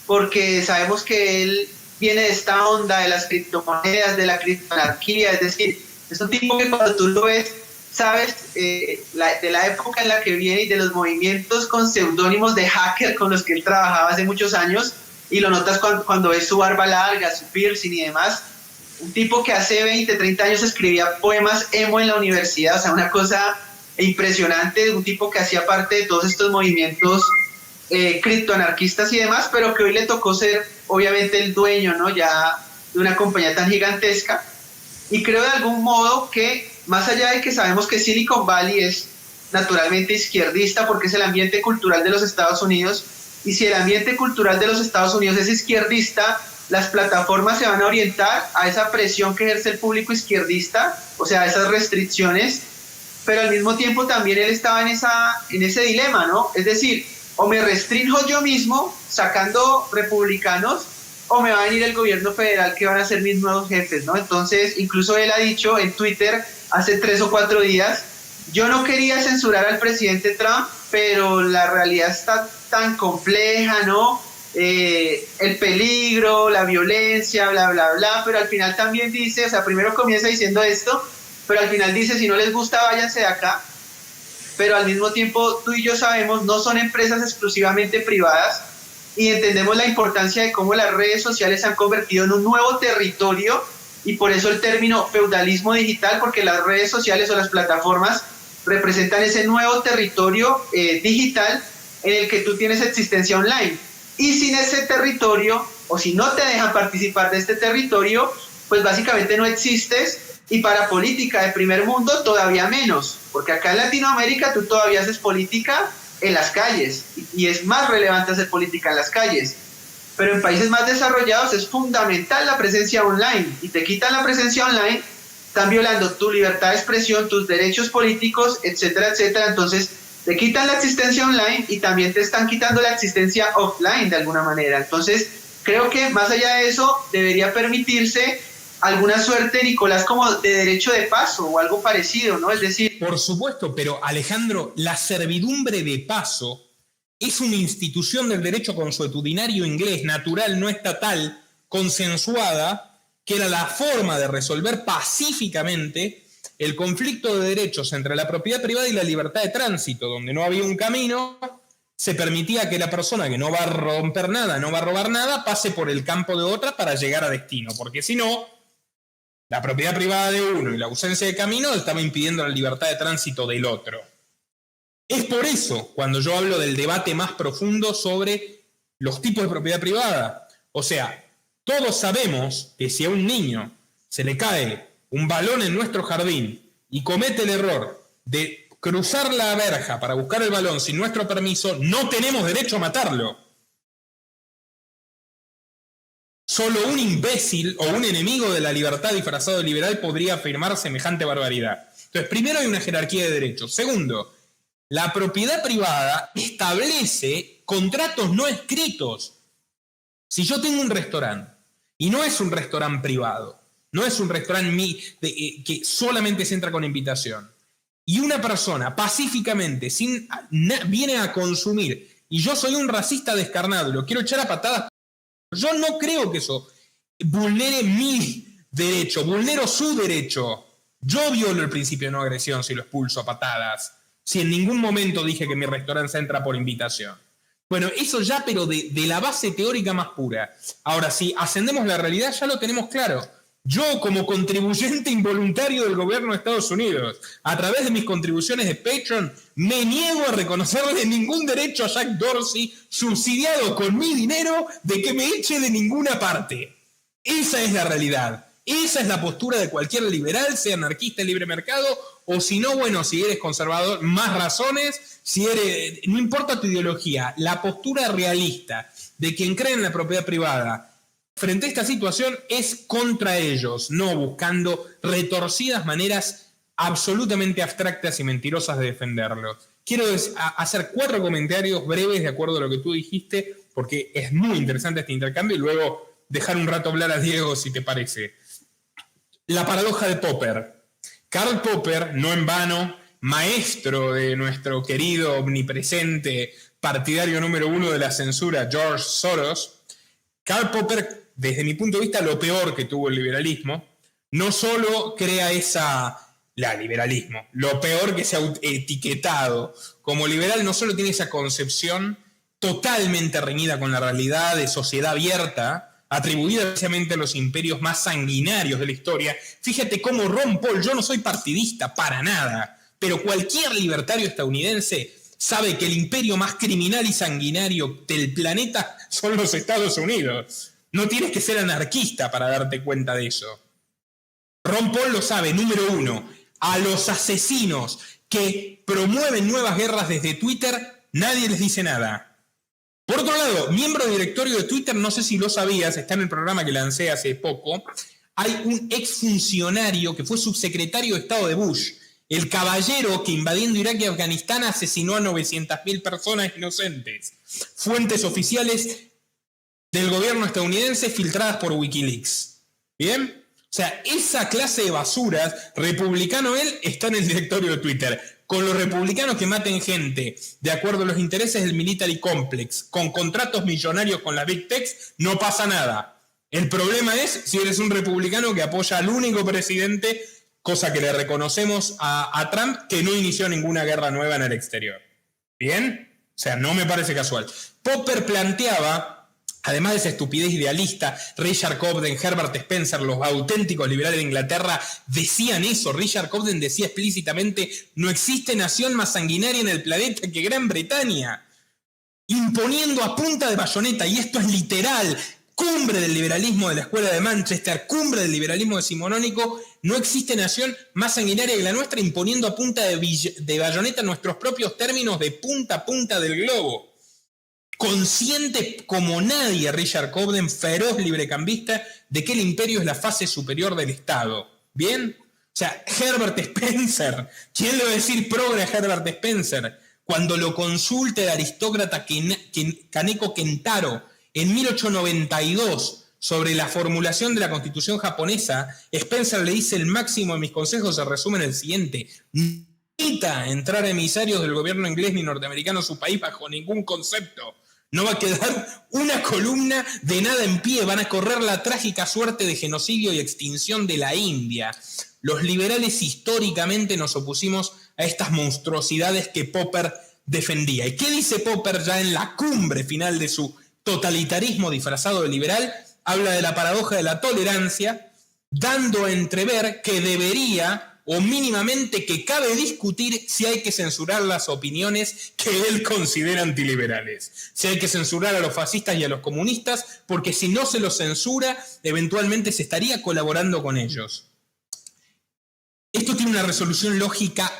porque sabemos que él viene de esta onda de las criptomonedas, de la criptoanarquía, es decir, es un tipo que cuando tú lo ves, sabes de la época en la que viene y de los movimientos con seudónimos de hacker con los que él trabajaba hace muchos años, y lo notas cuando ves su barba larga, su piercing y demás. Un tipo que hace 20, 30 años escribía poemas emo en la universidad, o sea, una cosa impresionante, un tipo que hacía parte de todos estos movimientos criptoanarquistas y demás, pero que hoy le tocó ser obviamente el dueño, ¿no?, ya de una compañía tan gigantesca. Y creo de algún modo que, más allá de que sabemos que Silicon Valley es naturalmente izquierdista porque es el ambiente cultural de los Estados Unidos, y si el ambiente cultural de los Estados Unidos es izquierdista, las plataformas se van a orientar a esa presión que ejerce el público izquierdista, o sea, a esas restricciones, pero al mismo tiempo también él estaba en ese dilema, ¿no? Es decir, o me restringo yo mismo sacando republicanos, o me va a venir el gobierno federal que van a ser mis nuevos jefes, ¿no? Entonces, incluso él ha dicho en Twitter hace 3 o 4 días, yo no quería censurar al presidente Trump, pero la realidad está tan compleja, ¿no? El peligro, la violencia, bla, bla, bla, pero al final también dice, o sea, primero comienza diciendo esto, pero al final dice, si no les gusta, váyanse de acá. Pero al mismo tiempo, tú y yo sabemos, no son empresas exclusivamente privadas, y entendemos la importancia de cómo las redes sociales se han convertido en un nuevo territorio, y por eso el término feudalismo digital, porque las redes sociales o las plataformas representan ese nuevo territorio digital en el que tú tienes existencia online. Y sin ese territorio, o si no te dejan participar de este territorio, pues básicamente no existes, y para política de primer mundo todavía menos, porque acá en Latinoamérica tú todavía haces política en las calles, y es más relevante hacer política en las calles, pero en países más desarrollados es fundamental la presencia online, y te quitan la presencia online, están violando tu libertad de expresión, tus derechos políticos, etcétera, etcétera. Entonces te quitan la existencia online y también te están quitando la existencia offline de alguna manera. Entonces creo que más allá de eso debería permitirse alguna suerte, Nicolás, como de derecho de paso o algo parecido, ¿no? Es decir... Por supuesto, pero Alejandro, la servidumbre de paso es una institución del derecho consuetudinario inglés, natural, no estatal, consensuada, que era la forma de resolver pacíficamente el conflicto de derechos entre la propiedad privada y la libertad de tránsito, donde no había un camino, se permitía que la persona que no va a romper nada, no va a robar nada, pase por el campo de otra para llegar a destino, porque si no, la propiedad privada de uno y la ausencia de camino estaba impidiendo la libertad de tránsito del otro. Es por eso cuando yo hablo del debate más profundo sobre los tipos de propiedad privada. O sea, todos sabemos que si a un niño se le cae un balón en nuestro jardín y comete el error de cruzar la verja para buscar el balón sin nuestro permiso, no tenemos derecho a matarlo. Solo un imbécil o un enemigo de la libertad disfrazado de liberal podría afirmar semejante barbaridad. Entonces, primero hay una jerarquía de derechos. Segundo, la propiedad privada establece contratos no escritos. Si yo tengo un restaurante, y no es un restaurante privado, no es un restaurante que solamente se entra con invitación, y una persona pacíficamente viene a consumir, y yo soy un racista descarnado y lo quiero echar a patadas, yo no creo que eso vulnere mi derecho, vulnero su derecho. Yo violo el principio de no agresión si lo expulso a patadas, si en ningún momento dije que mi restaurante se entra por invitación. Bueno, eso ya, pero de la base teórica más pura. Ahora, si ascendemos la realidad, ya lo tenemos claro. Yo, como contribuyente involuntario del gobierno de Estados Unidos, a través de mis contribuciones de Patreon, me niego a reconocerle ningún derecho a Jack Dorsey, subsidiado con mi dinero, de que me eche de ninguna parte. Esa es la realidad. Esa es la postura de cualquier liberal, sea anarquista, libre mercado, o si no, bueno, si eres conservador, más razones, no importa tu ideología, la postura realista de quien cree en la propiedad privada frente a esta situación es contra ellos, no buscando retorcidas maneras absolutamente abstractas y mentirosas de defenderlo. Quiero hacer 4 comentarios breves de acuerdo a lo que tú dijiste, porque es muy interesante este intercambio, y luego dejar un rato hablar a Diego, si te parece. La paradoja de Popper. Karl Popper, no en vano, maestro de nuestro querido, omnipresente, partidario número 1 de la censura, George Soros. Karl Popper, desde mi punto de vista, lo peor que tuvo el liberalismo, no solo crea liberalismo, lo peor que se ha etiquetado como liberal, no solo tiene esa concepción totalmente reñida con la realidad de sociedad abierta, atribuida precisamente a los imperios más sanguinarios de la historia. Fíjate cómo Ron Paul, yo no soy partidista para nada, pero cualquier libertario estadounidense sabe que el imperio más criminal y sanguinario del planeta son los Estados Unidos. No tienes que ser anarquista para darte cuenta de eso. Ron Paul lo sabe, número 1. A los asesinos que promueven nuevas guerras desde Twitter, nadie les dice nada. Por otro lado, miembro del directorio de Twitter, no sé si lo sabías, está en el programa que lancé hace poco, hay un exfuncionario que fue subsecretario de Estado de Bush, el caballero que invadiendo Irak y Afganistán asesinó a 900.000 personas inocentes. Fuentes oficiales del gobierno estadounidense filtradas por Wikileaks. ¿Bien? O sea, esa clase de basuras, republicano él, está en el directorio de Twitter. Con los republicanos que maten gente de acuerdo a los intereses del military complex, con contratos millonarios con las big techs, no pasa nada. El problema es si eres un republicano que apoya al único presidente, cosa que le reconocemos a Trump, que no inició ninguna guerra nueva en el exterior. ¿Bien? O sea, no me parece casual. Popper planteaba, además de esa estupidez idealista, Richard Cobden, Herbert Spencer, los auténticos liberales de Inglaterra decían eso. Richard Cobden decía explícitamente: no existe nación más sanguinaria en el planeta que Gran Bretaña, imponiendo a punta de bayoneta, y esto es literal, cumbre del liberalismo de la Escuela de Manchester, cumbre del liberalismo decimonónico. No existe nación más sanguinaria que la nuestra, imponiendo a punta de bayoneta nuestros propios términos de punta a punta del globo. Consciente como nadie, Richard Cobden, feroz librecambista, de que el imperio es la fase superior del Estado. ¿Bien? O sea, Herbert Spencer, ¿quién le va a decir progre a Herbert Spencer? Cuando lo consulte el aristócrata Kaneko Kentaro en 1892 sobre la formulación de la Constitución japonesa, Spencer le dice: el máximo de mis consejos se resume en el siguiente: no necesita entrar emisarios del gobierno inglés ni norteamericano a su país bajo ningún concepto. No va a quedar una columna de nada en pie, van a correr la trágica suerte de genocidio y extinción de la India. Los liberales históricamente nos opusimos a estas monstruosidades que Popper defendía. ¿Y qué dice Popper ya en la cumbre final de su totalitarismo disfrazado de liberal? Habla de la paradoja de la tolerancia, dando a entrever que debería, o mínimamente que cabe discutir, si hay que censurar las opiniones que él considera antiliberales. Si hay que censurar a los fascistas y a los comunistas, porque si no se los censura, eventualmente se estaría colaborando con ellos. Esto tiene una resolución lógica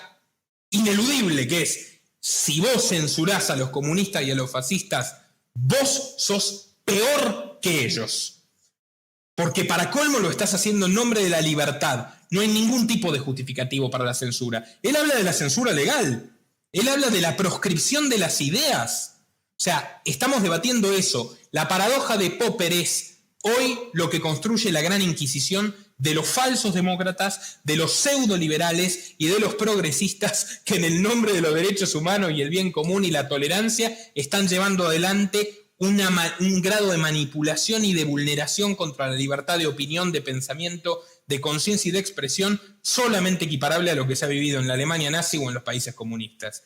ineludible, que es: si vos censurás a los comunistas y a los fascistas, vos sos peor que ellos. Porque para colmo lo estás haciendo en nombre de la libertad. No hay ningún tipo de justificativo para la censura. Él habla de la censura legal. Él habla de la proscripción de las ideas. O sea, estamos debatiendo eso. La paradoja de Popper es hoy lo que construye la gran inquisición de los falsos demócratas, de los pseudoliberales y de los progresistas que en el nombre de los derechos humanos y el bien común y la tolerancia están llevando adelante un grado de manipulación y de vulneración contra la libertad de opinión, de pensamiento, de conciencia y de expresión, solamente equiparable a lo que se ha vivido en la Alemania nazi o en los países comunistas.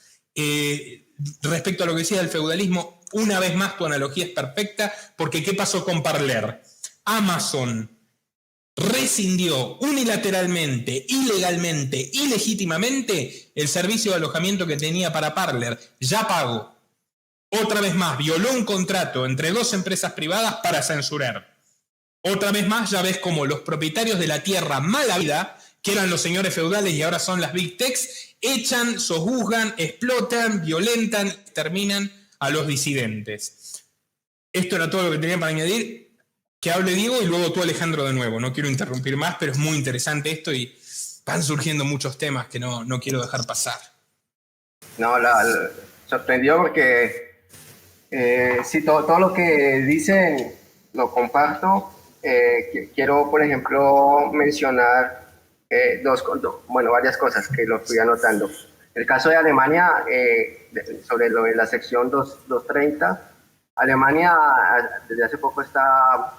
Respecto a lo que decía del feudalismo, una vez más tu analogía es perfecta, porque ¿qué pasó con Parler? Amazon rescindió unilateralmente, ilegalmente, ilegítimamente el servicio de alojamiento que tenía para Parler. Ya pagó. Otra vez más, violó un contrato entre dos empresas privadas para censurar. Otra vez más, ya ves como los propietarios de la tierra mala vida, que eran los señores feudales y ahora son las Big Techs, echan, sojuzgan, explotan, violentan, exterminan a los disidentes. Esto era todo lo que tenía para añadir. Que hable Diego y luego tú, Alejandro, de nuevo. No quiero interrumpir más, pero es muy interesante esto y van surgiendo muchos temas que no quiero dejar pasar. No, sorprendió porque sí, todo lo que dicen lo comparto. Quiero, por ejemplo, mencionar varias cosas que lo fui anotando. El caso de Alemania, sobre lo de la sección 230, Alemania desde hace poco está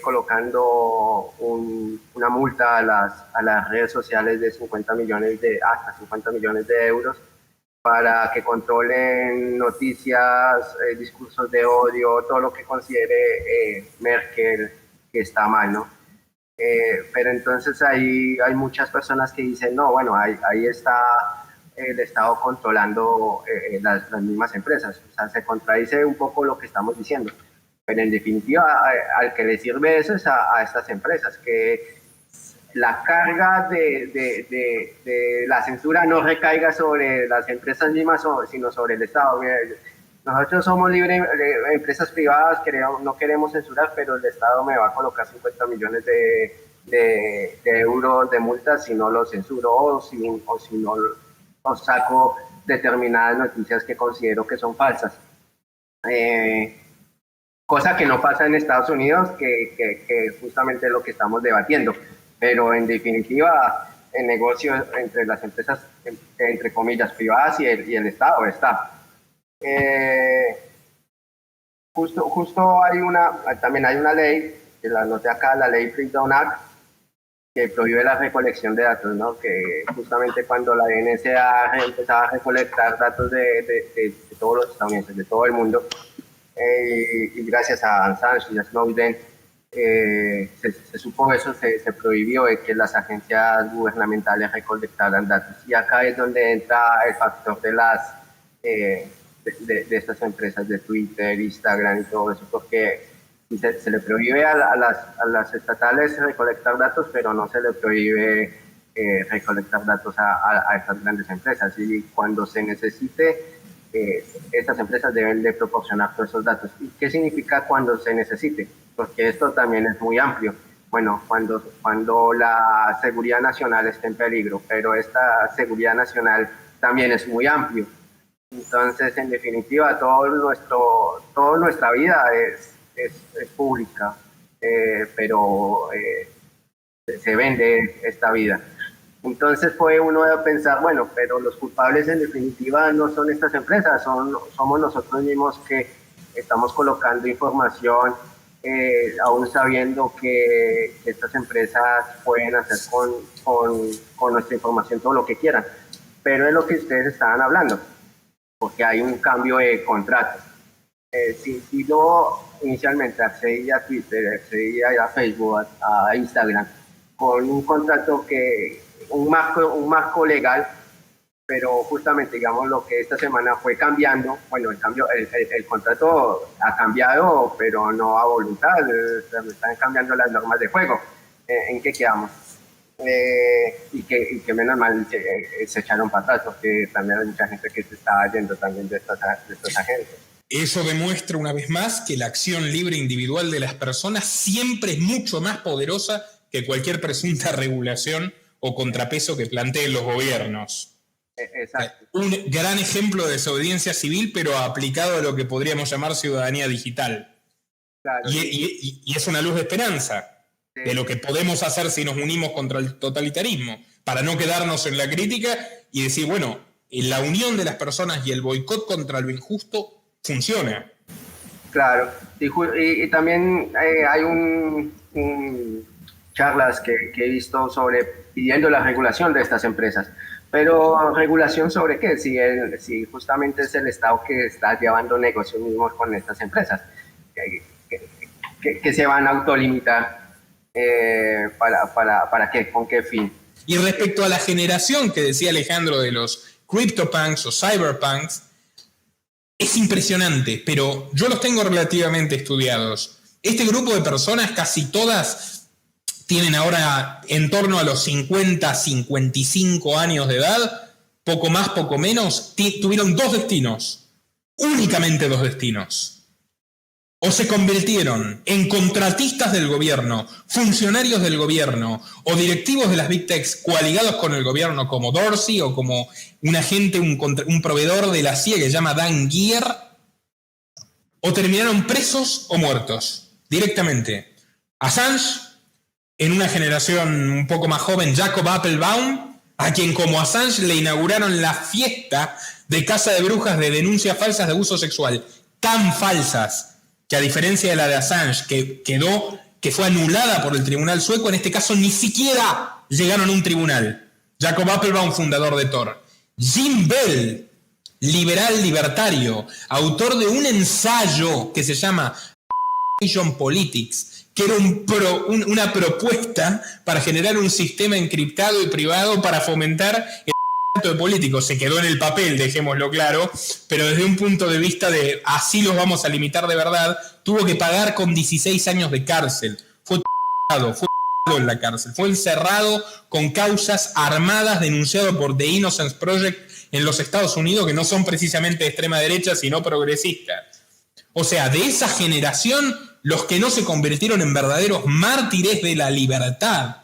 colocando una multa a las redes sociales de hasta 50 millones de euros para que controlen noticias, discursos de odio, todo lo que considere Merkel que está mal, ¿no? Pero entonces ahí hay muchas personas que dicen, no, bueno, ahí está el Estado controlando las mismas empresas. O sea, se contradice un poco lo que estamos diciendo. Pero en definitiva, al que le sirve eso es a estas empresas, que la carga de la censura no recaiga sobre las empresas mismas, sino sobre el Estado. Nosotros somos empresas privadas, no queremos censurar, pero el Estado me va a colocar 50 millones de euros de multas si no lo censuro o si no saco determinadas noticias que considero que son falsas. Cosa que no pasa en Estados Unidos, que justamente es lo que estamos debatiendo. Pero en definitiva, el negocio entre las empresas, entre comillas, privadas y el Estado está. Justo también hay una ley, que la anoté acá, la ley Freedom Act, que prohíbe la recolección de datos, ¿no? Que justamente cuando la NSA empezaba a recolectar datos de todos los estadounidenses, de todo el mundo, y gracias a Assange y a Snowden, se supo eso, se prohibió que las agencias gubernamentales recolectaran datos. Y acá es donde entra el factor de estas empresas de Twitter, Instagram y todo eso, porque se le prohíbe a las estatales recolectar datos, pero no se le prohíbe recolectar datos a estas grandes empresas. Y cuando se necesite, estas empresas deben de proporcionar todos esos datos. ¿Y qué significa cuando se necesite? Porque esto también es muy amplio. Bueno, cuando la seguridad nacional está en peligro, pero esta seguridad nacional también es muy amplio. Entonces, en definitiva, toda nuestra vida es pública, pero se vende esta vida. Entonces fue uno de pensar, bueno, pero los culpables en definitiva no son estas empresas, somos nosotros mismos que estamos colocando información, aún sabiendo que estas empresas pueden hacer con nuestra información todo lo que quieran. Pero es lo que ustedes estaban hablando, porque hay un cambio de contrato. Si yo inicialmente accedí a Twitter, accedí a Facebook, a Instagram, con un contrato un marco legal, pero justamente digamos lo que esta semana fue cambiando, bueno, el contrato ha cambiado, pero no a voluntad, están cambiando las normas de juego. ¿En qué quedamos? Y que menos mal se echaron para atrás, porque también hay mucha gente que se está yendo también de estos agentes. Eso demuestra una vez más que la acción libre individual de las personas siempre es mucho más poderosa que cualquier presunta regulación o contrapeso que planteen los gobiernos. Exacto. Un gran ejemplo de desobediencia civil, pero aplicado a lo que podríamos llamar ciudadanía digital. Claro. Y es una luz de esperanza de lo que podemos hacer si nos unimos contra el totalitarismo, para no quedarnos en la crítica y decir, bueno, la unión de las personas y el boicot contra lo injusto funciona. Claro, y también hay charlas que he visto sobre pidiendo la regulación de estas empresas. Pero ¿regulación sobre qué? Si justamente es el Estado que está llevando negocios mismos con estas empresas, que se van a autolimitar, ¿para qué? ¿Con qué fin? Y respecto a la generación que decía Alejandro de los CryptoPunks o Cyberpunks, es impresionante, pero yo los tengo relativamente estudiados. Este grupo de personas, casi todas, tienen ahora en torno a los 50, 55 años de edad, poco más, poco menos, tuvieron dos destinos, únicamente dos destinos. O se convirtieron en contratistas del gobierno, funcionarios del gobierno o directivos de las Big Techs coaligados con el gobierno como Dorsey o como un agente, un proveedor de la CIA que se llama Dan Geer, o terminaron presos o muertos directamente. Assange, en una generación un poco más joven, Jacob Appelbaum, a quien como Assange le inauguraron la fiesta de caza de brujas de denuncias falsas de abuso sexual, tan falsas que a diferencia de la de Assange, que fue anulada por el tribunal sueco, en este caso ni siquiera llegaron a un tribunal. Jacob Appelbaum, fundador de Tor. Jim Bell, liberal libertario, autor de un ensayo que se llama Politics, que era una propuesta para generar un sistema encriptado y privado para fomentar el de políticos. Se quedó en el papel, dejémoslo claro, pero desde un punto de vista de así los vamos a limitar de verdad, tuvo que pagar con 16 años de cárcel. Fue en la cárcel, fue encerrado con causas armadas, denunciado por The Innocence Project en los Estados Unidos, que no son precisamente de extrema derecha, sino progresistas. O sea, de esa generación, los que no se convirtieron en verdaderos mártires de la libertad,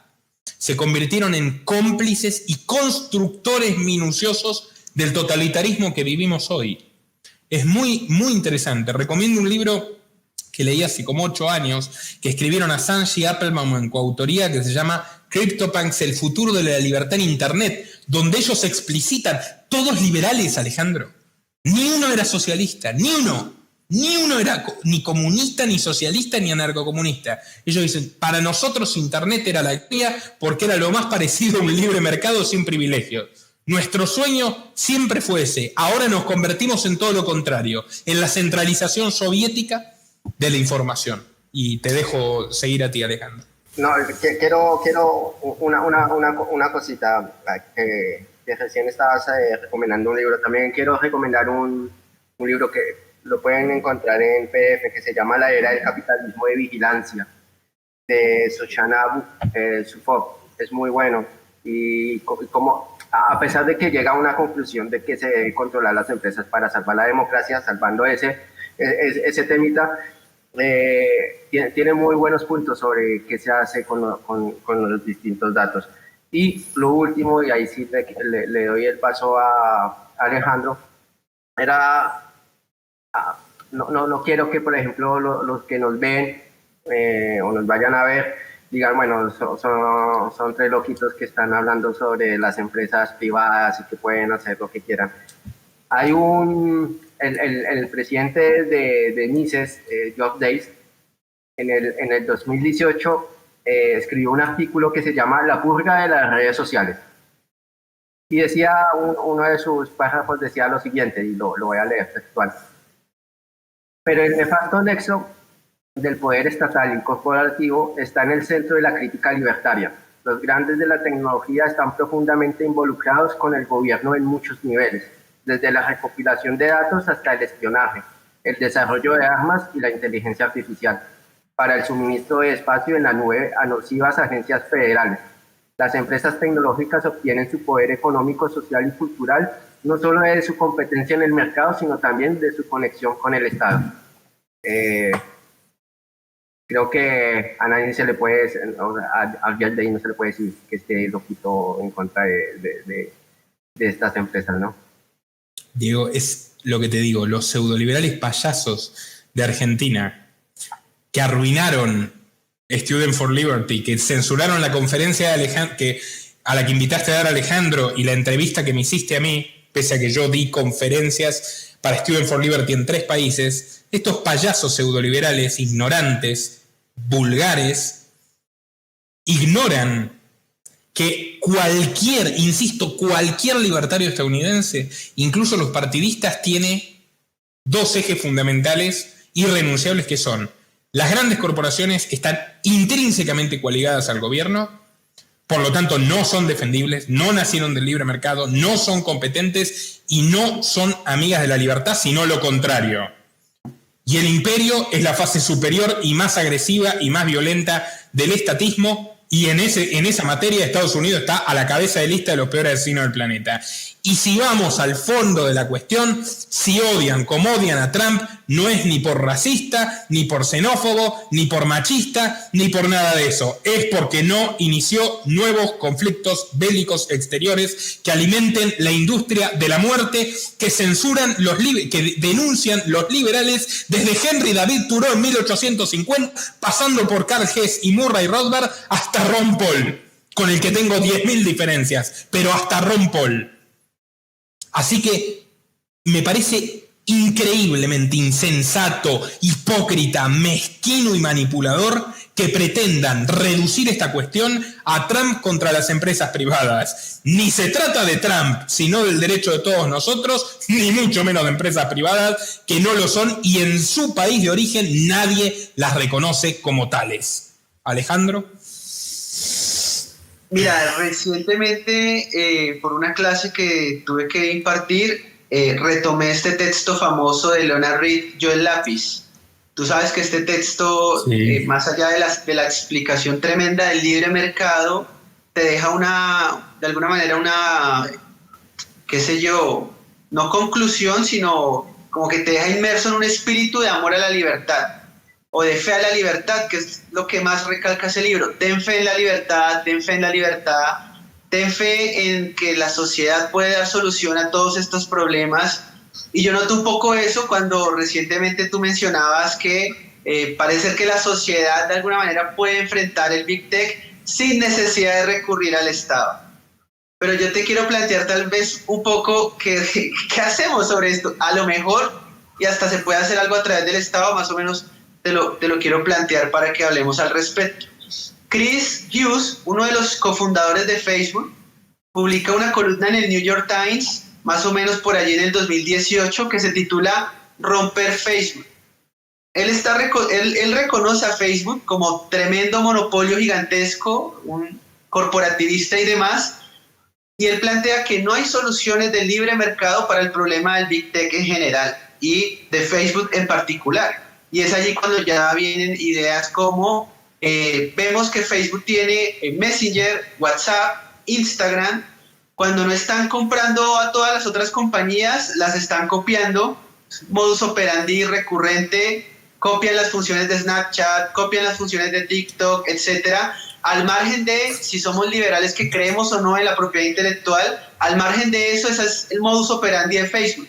se convirtieron en cómplices y constructores minuciosos del totalitarismo que vivimos hoy. Es muy, muy interesante. Recomiendo un libro que leí hace como 8 años, que escribieron Assange y Appelbaum en coautoría, que se llama CryptoPunks, el futuro de la libertad en Internet, donde ellos explicitan, todos liberales, Alejandro. Ni uno era socialista, ni uno. Ni uno era ni comunista, ni socialista, ni anarcocomunista. Ellos dicen, para nosotros Internet era la guía porque era lo más parecido a un libre mercado sin privilegios. Nuestro sueño siempre fue ese. Ahora nos convertimos en todo lo contrario, en la centralización soviética de la información. Y te dejo seguir a ti, Alejandro. No, quiero una cosita que recién estabas recomendando un libro. También quiero recomendar un libro que lo pueden encontrar en PDF, que se llama La Era del Capitalismo de Vigilancia, de Shoshana Zuboff. Es muy bueno. Y como, a pesar de que llega a una conclusión de que se debe controlar las empresas para salvar la democracia, salvando ese temita, tiene muy buenos puntos sobre qué se hace con los distintos datos. Y lo último, y ahí sí le doy el paso a Alejandro, era no quiero que, por ejemplo, los que nos ven o nos vayan a ver digan, bueno, son tres loquitos que están hablando sobre las empresas privadas y que pueden hacer lo que quieran. Hay el presidente de Mises, Geoff Davis, en el 2018 escribió un artículo que se llama La purga de las redes sociales. Y decía, uno de sus párrafos decía lo siguiente, y lo voy a leer textual. Pero el nefasto nexo del poder estatal y corporativo está en el centro de la crítica libertaria. Los grandes de la tecnología están profundamente involucrados con el gobierno en muchos niveles, desde la recopilación de datos hasta el espionaje, el desarrollo de armas y la inteligencia artificial, para el suministro de espacio en la nube a nocivas agencias federales. Las empresas tecnológicas obtienen su poder económico, social y cultural no solo de su competencia en el mercado, sino también de su conexión con el Estado. Creo que a nadie se le puede, a Geoff Davis no se le puede decir que esté loquito en contra de estas empresas, ¿no? Diego, es lo que te digo, los pseudoliberales payasos de Argentina que arruinaron Student for Liberty, que censuraron la conferencia de a la que invitaste a dar a Alejandro y la entrevista que me hiciste a mí, pese a que yo di conferencias para Student for Liberty en 3 países, estos payasos pseudoliberales, ignorantes, vulgares, ignoran que cualquier libertario estadounidense, incluso los partidistas, tiene 2 ejes fundamentales irrenunciables que son: las grandes corporaciones están intrínsecamente coaligadas al gobierno, por lo tanto no son defendibles, no nacieron del libre mercado, no son competentes y no son amigas de la libertad, sino lo contrario. Y el imperio es la fase superior y más agresiva y más violenta del estatismo, y en esa materia Estados Unidos está a la cabeza de lista de los peores asesinos del planeta. Y si vamos al fondo de la cuestión, si odian como odian a Trump, no es ni por racista, ni por xenófobo, ni por machista, ni por nada de eso. Es porque no inició nuevos conflictos bélicos exteriores que alimenten la industria de la muerte, que censuran que denuncian los liberales desde Henry David Thoreau en 1850, pasando por Karl Hess y Murray Rothbard, hasta Ron Paul, con el que tengo 10.000 diferencias, pero hasta Ron Paul. Así que me parece increíblemente insensato, hipócrita, mezquino y manipulador que pretendan reducir esta cuestión a Trump contra las empresas privadas. Ni se trata de Trump, sino del derecho de todos nosotros, ni mucho menos de empresas privadas que no lo son y en su país de origen nadie las reconoce como tales. Alejandro. Mira, recientemente por una clase que tuve que impartir, retomé este texto famoso de Leonard Read, Yo el lápiz. Tú sabes que este texto, sí, más allá de la explicación tremenda del libre mercado, te deja de alguna manera qué sé yo, no conclusión, sino como que te deja inmerso en un espíritu de amor a la libertad, o de fe a la libertad, que es lo que más recalca ese libro. Ten fe en la libertad, ten fe en la libertad, ten fe en que la sociedad puede dar solución a todos estos problemas. Y yo noto un poco eso cuando recientemente tú mencionabas que parece que la sociedad de alguna manera puede enfrentar el Big Tech sin necesidad de recurrir al Estado. Pero yo te quiero plantear tal vez un poco qué hacemos sobre esto. A lo mejor, y hasta se puede hacer algo a través del Estado, más o menos te lo quiero plantear para que hablemos al respecto. Chris Hughes, uno de los cofundadores de Facebook, publica una columna en el New York Times, más o menos por allí en el 2018, que se titula Romper Facebook. Él reconoce a Facebook como tremendo monopolio gigantesco, un corporativista y demás, y él plantea que no hay soluciones de libre mercado para el problema del Big Tech en general y de Facebook en particular. Y es allí cuando ya vienen ideas como vemos que Facebook tiene Messenger, WhatsApp, Instagram. Cuando no están comprando a todas las otras compañías, las están copiando. Modus operandi recurrente, copian las funciones de Snapchat, copian las funciones de TikTok, etcétera. Al margen de si somos liberales que creemos o no en la propiedad intelectual, al margen de eso, ese es el modus operandi de Facebook.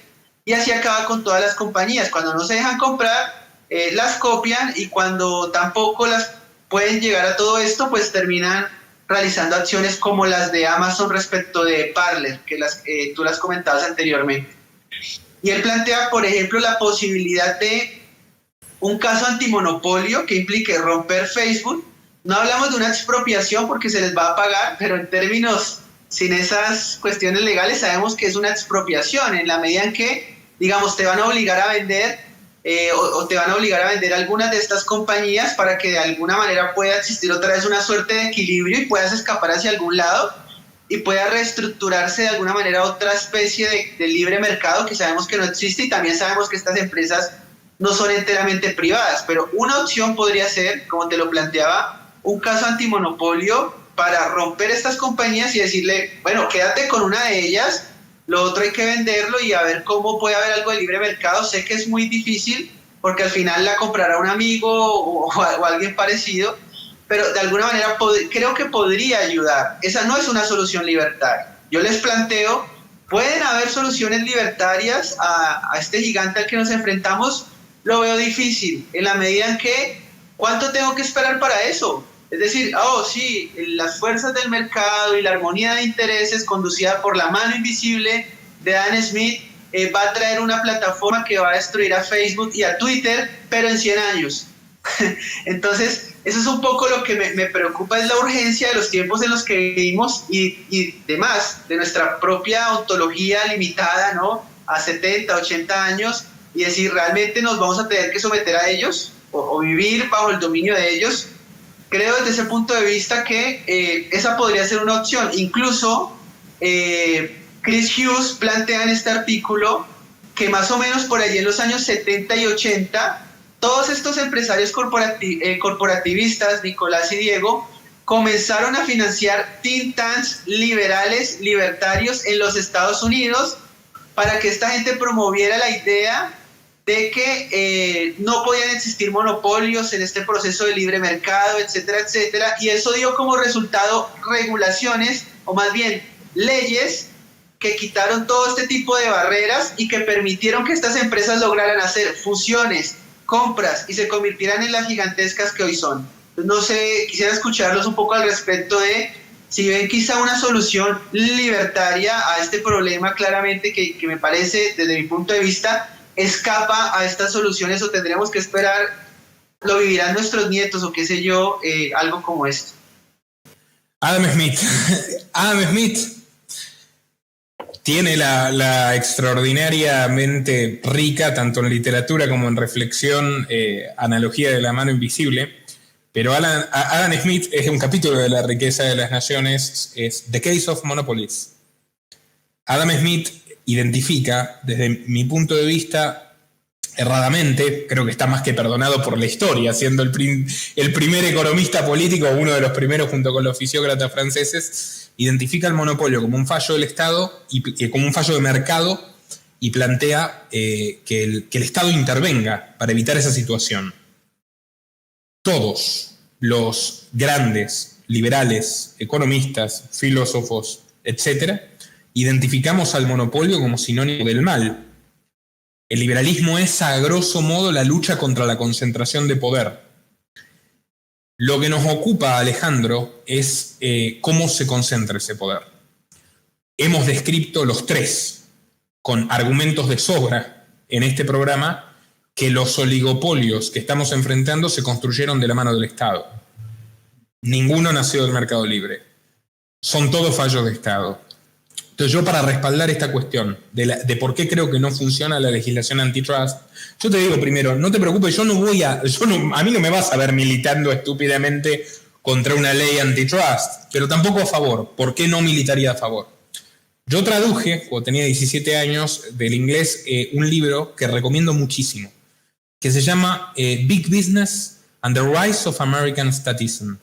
y así acaba con todas las compañías. Cuando no se dejan comprar, las copian, y cuando tampoco las pueden llegar a todo esto, pues terminan realizando acciones como las de Amazon respecto de Parler, que tú las comentabas anteriormente. Y él plantea, por ejemplo, la posibilidad de un caso antimonopolio que implique romper Facebook. No hablamos de una expropiación porque se les va a pagar, pero en términos sin esas cuestiones legales sabemos que es una expropiación, en la medida en que, digamos, te van a obligar a vender o te van a obligar a vender algunas de estas compañías para que de alguna manera pueda existir otra vez una suerte de equilibrio y puedas escapar hacia algún lado y pueda reestructurarse de alguna manera otra especie de libre mercado que sabemos que no existe, y también sabemos que estas empresas no son enteramente privadas, pero una opción podría ser, como te lo planteaba, un caso antimonopolio para romper estas compañías y decirle, bueno, quédate con una de ellas, lo otro hay que venderlo y a ver cómo puede haber algo de libre mercado. Sé que es muy difícil porque al final la comprará un amigo o alguien parecido, pero de alguna manera creo que podría ayudar. Esa no es una solución libertaria. Yo les planteo, pueden haber soluciones libertarias a este gigante al que nos enfrentamos. Lo veo difícil, en la medida en que, ¿cuánto tengo que esperar para eso? Es decir, sí, las fuerzas del mercado y la armonía de intereses conducida por la mano invisible de Adam Smith va a traer una plataforma que va a destruir a Facebook y a Twitter, pero en 100 años. Entonces, eso es un poco lo que me preocupa, es la urgencia de los tiempos en los que vivimos y demás, de nuestra propia ontología limitada, ¿no?, a 70, 80 años, y decir, ¿realmente nos vamos a tener que someter a ellos o vivir bajo el dominio de ellos? Creo desde ese punto de vista que esa podría ser una opción. Incluso Chris Hughes plantea en este artículo que más o menos por allí en los años 70 y 80, todos estos empresarios corporativistas, Nicolás y Diego, comenzaron a financiar think tanks liberales, libertarios en los Estados Unidos para que esta gente promoviera la idea de que no podían existir monopolios en este proceso de libre mercado, etcétera, etcétera, y eso dio como resultado regulaciones, o más bien leyes, que quitaron todo este tipo de barreras y que permitieron que estas empresas lograran hacer fusiones, compras y se convirtieran en las gigantescas que hoy son. No sé, quisiera escucharlos un poco al respecto de si ven quizá una solución libertaria a este problema, claramente que me parece, desde mi punto de vista, escapa a estas soluciones, o tendremos que esperar, lo vivirán nuestros nietos o qué sé yo, algo como esto. Adam Smith tiene la extraordinariamente rica, tanto en literatura como en reflexión, analogía de la mano invisible, pero Adam Smith es un capítulo de La riqueza de las naciones, es The Case of Monopolies. Adam Smith identifica, desde mi punto de vista, erradamente, creo que está más que perdonado por la historia, siendo el primer economista político, uno de los primeros junto con los fisiócratas franceses, identifica el monopolio como un fallo del Estado y como un fallo de mercado, y plantea que el Estado intervenga para evitar esa situación. Todos los grandes liberales, economistas, filósofos, etcétera, identificamos al monopolio como sinónimo del mal. El liberalismo es, a grosso modo, la lucha contra la concentración de poder. Lo que nos ocupa, Alejandro, es cómo se concentra ese poder. Hemos descrito los tres, con argumentos de sobra en este programa, que los oligopolios que estamos enfrentando se construyeron de la mano del Estado. Ninguno nació del mercado libre. Son todos fallos de Estado. Entonces yo, para respaldar esta cuestión de por qué creo que no funciona la legislación antitrust, yo te digo primero, no te preocupes, a mí no me vas a ver militando estúpidamente contra una ley antitrust, pero tampoco a favor. ¿Por qué no militaría a favor? Yo traduje, cuando tenía 17 años, del inglés un libro que recomiendo muchísimo, que se llama Big Business and the Rise of American Statism.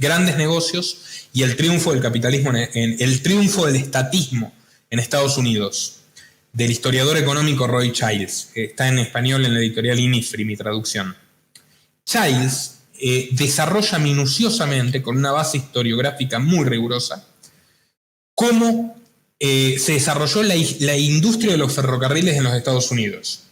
Grandes negocios y el triunfo del capitalismo, el triunfo del estatismo en Estados Unidos, del historiador económico Roy Childs. Está en español en la editorial Inifri, mi traducción. Childs desarrolla minuciosamente, con una base historiográfica muy rigurosa, cómo se desarrolló la industria de los ferrocarriles en los Estados Unidos.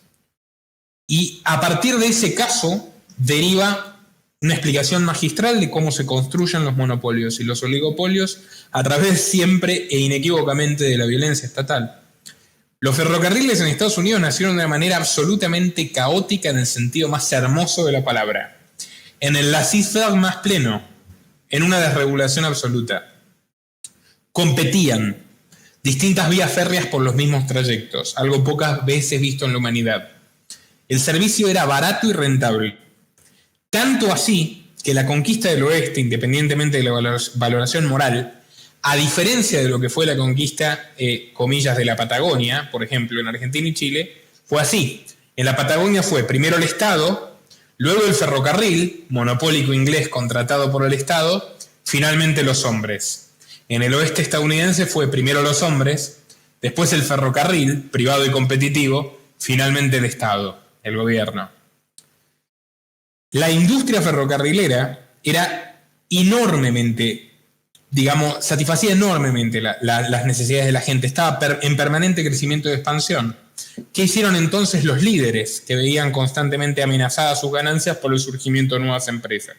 Y a partir de ese caso deriva una explicación magistral de cómo se construyen los monopolios y los oligopolios a través siempre e inequívocamente de la violencia estatal. Los ferrocarriles en Estados Unidos nacieron de una manera absolutamente caótica en el sentido más hermoso de la palabra, en el laissez-faire más pleno, en una desregulación absoluta. Competían distintas vías férreas por los mismos trayectos, algo pocas veces visto en la humanidad. El servicio era barato y rentable. Tanto así que la conquista del oeste, independientemente de la valoración moral, a diferencia de lo que fue la conquista, comillas, de la Patagonia, por ejemplo, en Argentina y Chile, fue así. En la Patagonia fue primero el Estado, luego el ferrocarril, monopólico inglés contratado por el Estado, finalmente los hombres. En el oeste estadounidense fue primero los hombres, después el ferrocarril, privado y competitivo, finalmente el Estado, el gobierno. La industria ferrocarrilera era enormemente, satisfacía enormemente las necesidades de la gente, estaba en permanente crecimiento y expansión. ¿Qué hicieron entonces los líderes que veían constantemente amenazadas sus ganancias por el surgimiento de nuevas empresas?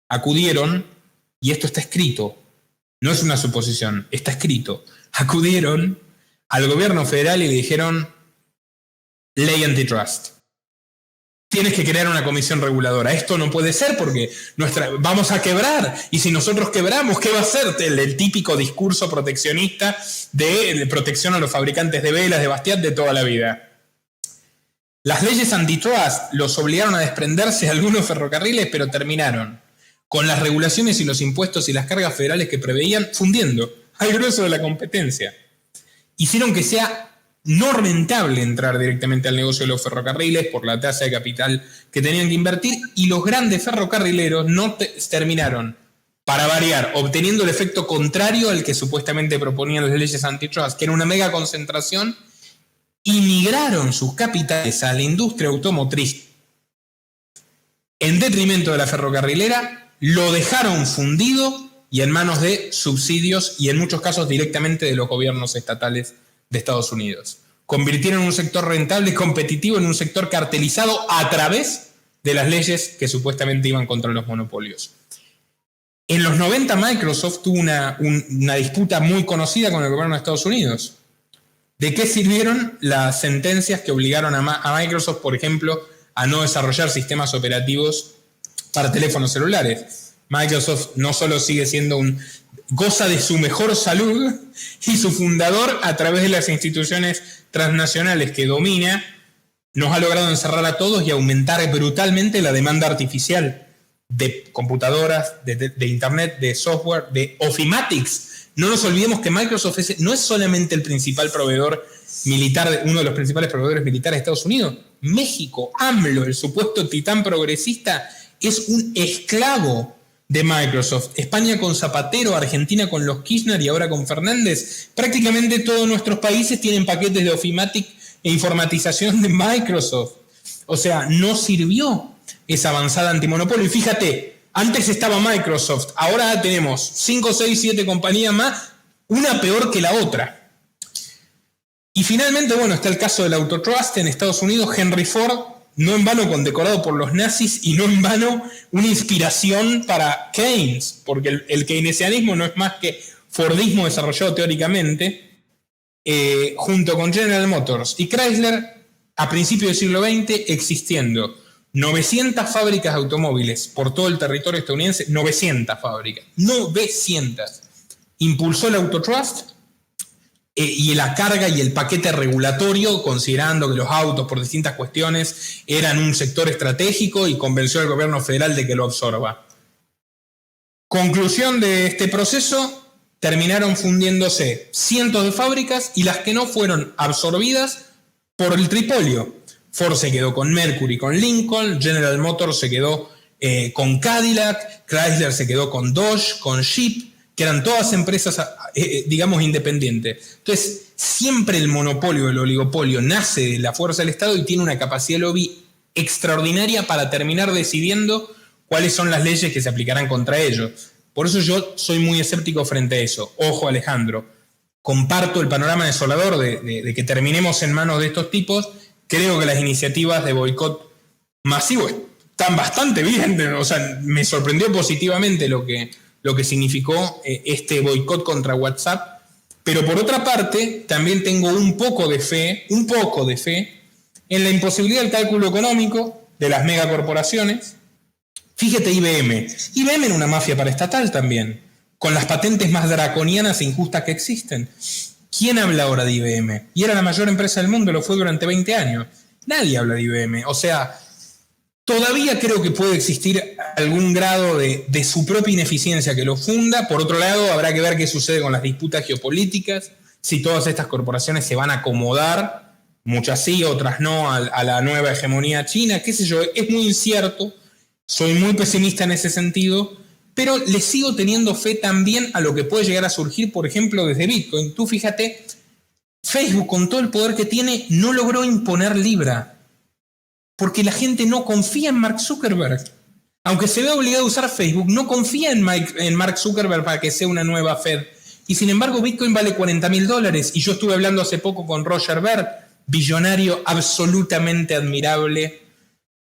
Acudieron, y esto está escrito, no es una suposición, está escrito, acudieron al gobierno federal y le dijeron: ley antitrust. Tienes que crear una comisión reguladora. Esto no puede ser porque vamos a quebrar. Y si nosotros quebramos, ¿qué va a hacer? El típico discurso proteccionista de protección a los fabricantes de velas, de Bastiat, de toda la vida. Las leyes antitrust los obligaron a desprenderse de algunos ferrocarriles, pero terminaron con las regulaciones y los impuestos y las cargas federales que preveían, fundiendo al grueso de la competencia. Hicieron que sea no rentable entrar directamente al negocio de los ferrocarriles por la tasa de capital que tenían que invertir, y los grandes ferrocarrileros terminaron, para variar, obteniendo el efecto contrario al que supuestamente proponían las leyes antitrust, que era una mega concentración, y migraron sus capitales a la industria automotriz en detrimento de la ferrocarrilera, lo dejaron fundido y en manos de subsidios y en muchos casos directamente de los gobiernos estatales de Estados Unidos. Convirtieron un sector rentable y competitivo en un sector cartelizado a través de las leyes que supuestamente iban contra los monopolios. En los 90 Microsoft tuvo una disputa muy conocida con el gobierno de Estados Unidos. ¿De qué sirvieron las sentencias que obligaron a Microsoft, por ejemplo, a no desarrollar sistemas operativos para teléfonos celulares? Microsoft no solo sigue siendo goza de su mejor salud, y su fundador, a través de las instituciones transnacionales que domina, nos ha logrado encerrar a todos y aumentar brutalmente la demanda artificial de computadoras, de internet, de software, de Ofimatics. No nos olvidemos que Microsoft no es solamente el principal proveedor militar, uno de los principales proveedores militares de Estados Unidos. México, AMLO, el supuesto titán progresista, es un esclavo de Microsoft. España con Zapatero, Argentina con los Kirchner y ahora con Fernández. Prácticamente todos nuestros países tienen paquetes de Ofimatic e informatización de Microsoft. O sea, no sirvió esa avanzada antimonopolio. Y fíjate, antes estaba Microsoft, ahora tenemos 5, 6, 7 compañías más, una peor que la otra. Y finalmente, está el caso del autotrust en Estados Unidos. Henry Ford, no en vano condecorado por los nazis, y no en vano una inspiración para Keynes, porque el keynesianismo no es más que Fordismo desarrollado teóricamente, junto con General Motors y Chrysler, a principios del siglo XX, existiendo 900 fábricas de automóviles por todo el territorio estadounidense, 900 fábricas, 900. Impulsó el autotrust y la carga y el paquete regulatorio, considerando que los autos por distintas cuestiones eran un sector estratégico, y convenció al gobierno federal de que lo absorba. Conclusión de este proceso: terminaron fundiéndose cientos de fábricas, y las que no fueron absorbidas por el tripolio. Ford se quedó con Mercury, con Lincoln, General Motors se quedó con Cadillac, Chrysler se quedó con Dodge, con Jeep, que eran todas empresas, independientes. Entonces, siempre el monopolio, el oligopolio, nace de la fuerza del Estado y tiene una capacidad de lobby extraordinaria para terminar decidiendo cuáles son las leyes que se aplicarán contra ellos. Por eso yo soy muy escéptico frente a eso. Ojo, Alejandro, comparto el panorama desolador de que terminemos en manos de estos tipos. Creo que las iniciativas de boicot masivo están bastante bien, o sea, me sorprendió positivamente lo que significó este boicot contra WhatsApp, pero por otra parte también tengo un poco de fe en la imposibilidad del cálculo económico de las megacorporaciones. Fíjate, IBM era una mafia paraestatal también, con las patentes más draconianas e injustas que existen. ¿Quién habla ahora de IBM? Y era la mayor empresa del mundo, lo fue durante 20 años. Nadie habla de IBM. O sea, todavía creo que puede existir algún grado de su propia ineficiencia que lo funda. Por otro lado, habrá que ver qué sucede con las disputas geopolíticas, si todas estas corporaciones se van a acomodar, muchas sí, otras no, a la nueva hegemonía china, qué sé yo, es muy incierto. Soy muy pesimista en ese sentido, pero le sigo teniendo fe también a lo que puede llegar a surgir, por ejemplo, desde Bitcoin. Tú fíjate, Facebook, con todo el poder que tiene, no logró imponer Libra, porque la gente no confía en Mark Zuckerberg. Aunque se vea obligado a usar Facebook, no confía en Mark Zuckerberg para que sea una nueva Fed. Y sin embargo, Bitcoin vale $40.000. Y yo estuve hablando hace poco con Roger Ver, billonario absolutamente admirable,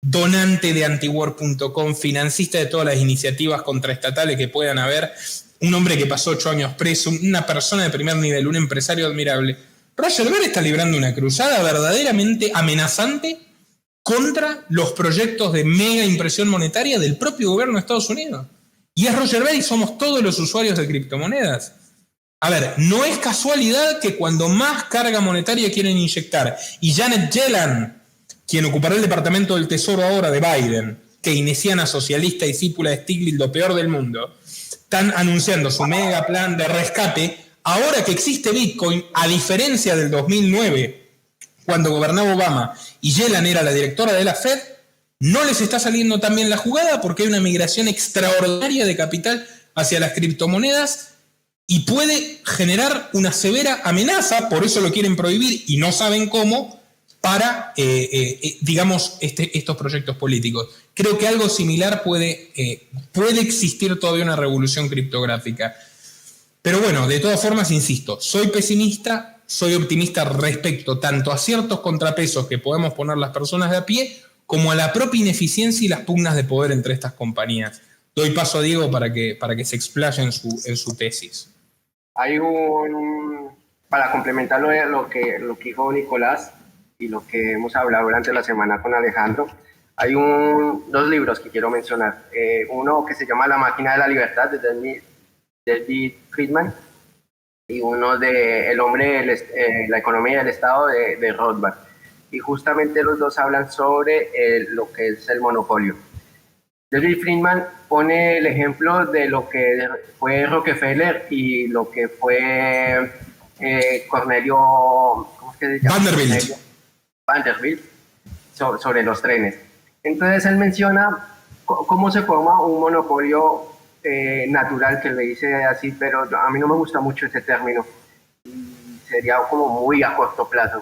donante de antiwar.com, financista de todas las iniciativas contraestatales que puedan haber, un hombre que pasó 8 años preso, una persona de primer nivel, un empresario admirable. Roger Ver está librando una cruzada verdaderamente amenazante contra los proyectos de mega impresión monetaria del propio gobierno de Estados Unidos. Y es Roger Ver y somos todos los usuarios de criptomonedas. A ver, no es casualidad que cuando más carga monetaria quieren inyectar, y Janet Yellen, quien ocupará el departamento del tesoro ahora de Biden, keynesiana, socialista, discípula de Stiglitz, lo peor del mundo, están anunciando su mega plan de rescate. Ahora que existe Bitcoin, a diferencia del 2009, cuando gobernaba Obama y Yellen era la directora de la Fed, no les está saliendo tan bien la jugada porque hay una migración extraordinaria de capital hacia las criptomonedas y puede generar una severa amenaza, por eso lo quieren prohibir y no saben cómo, para, digamos, estos proyectos políticos. Creo que algo similar puede existir todavía una revolución criptográfica. Pero bueno, de todas formas, insisto, soy pesimista, soy optimista respecto tanto a ciertos contrapesos que podemos poner las personas de a pie, como a la propia ineficiencia y las pugnas de poder entre estas compañías. Doy paso a Diego para que se explaye en su tesis. Para complementar lo que dijo Nicolás, y lo que hemos hablado durante la semana con Alejandro, hay dos libros que quiero mencionar. Uno que se llama La máquina de la libertad, de David Friedman, y uno de El hombre, la economía del Estado, de Rothbard. Y justamente los dos hablan sobre lo que es el monopolio. David Friedman pone el ejemplo de lo que fue Rockefeller y lo que fue Cornelio, ¿cómo es que se llama? Vanderbilt, sobre los trenes. Entonces él menciona cómo se forma un monopolio natural, que le dice así, pero a mí no me gusta mucho ese término. Sería como muy a corto plazo.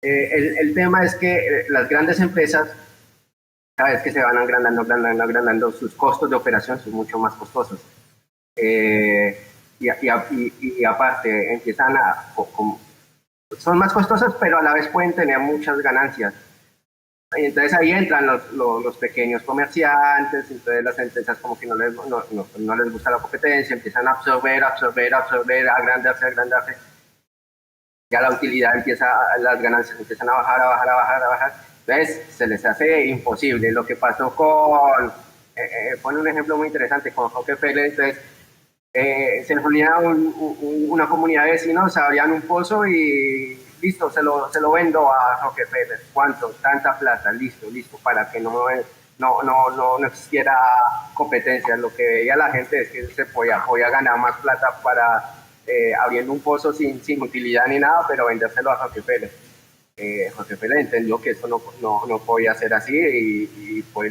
El tema es que las grandes empresas, cada vez que se van agrandando, sus costos de operación son mucho más costosos. Y aparte, empiezan son más costosas, pero a la vez pueden tener muchas ganancias. Y entonces ahí entran los pequeños comerciantes, entonces las empresas como que no les gusta la competencia, empiezan a absorber, agrandarse. Ya la utilidad las ganancias empiezan a bajar. Entonces se les hace imposible. Lo que pasó pone un ejemplo muy interesante con Rockefeller. Entonces se reunía una comunidad de vecinos, abrían un pozo y listo, se lo vendo a Rockefeller. ¿Cuánto? Tanta plata, listo, para que no existiera competencia. Lo que veía la gente es que se podía ganar más plata abriendo un pozo sin utilidad ni nada, pero vendérselo a Rockefeller. Rockefeller entendió que eso no podía ser así y fue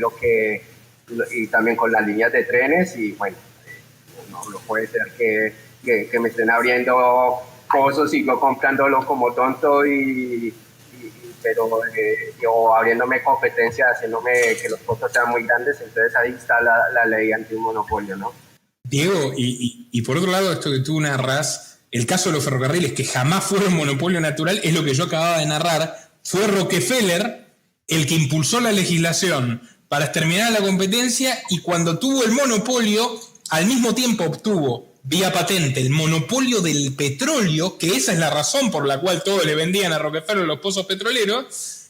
y también con las líneas de trenes y bueno, no puede ser que me estén abriendo pozos y yo comprándolo como tonto pero abriéndome competencia, haciéndome que los pozos sean muy grandes. Entonces ahí está la ley antimonopolio, ¿no? Diego, y por otro lado, esto que tú narras el caso de los ferrocarriles, que jamás fueron monopolio natural, es lo que yo acababa de narrar. Fue Rockefeller el que impulsó la legislación para exterminar la competencia, y cuando tuvo el monopolio, al mismo tiempo obtuvo vía patente el monopolio del petróleo, que esa es la razón por la cual todos le vendían a Rockefeller los pozos petroleros,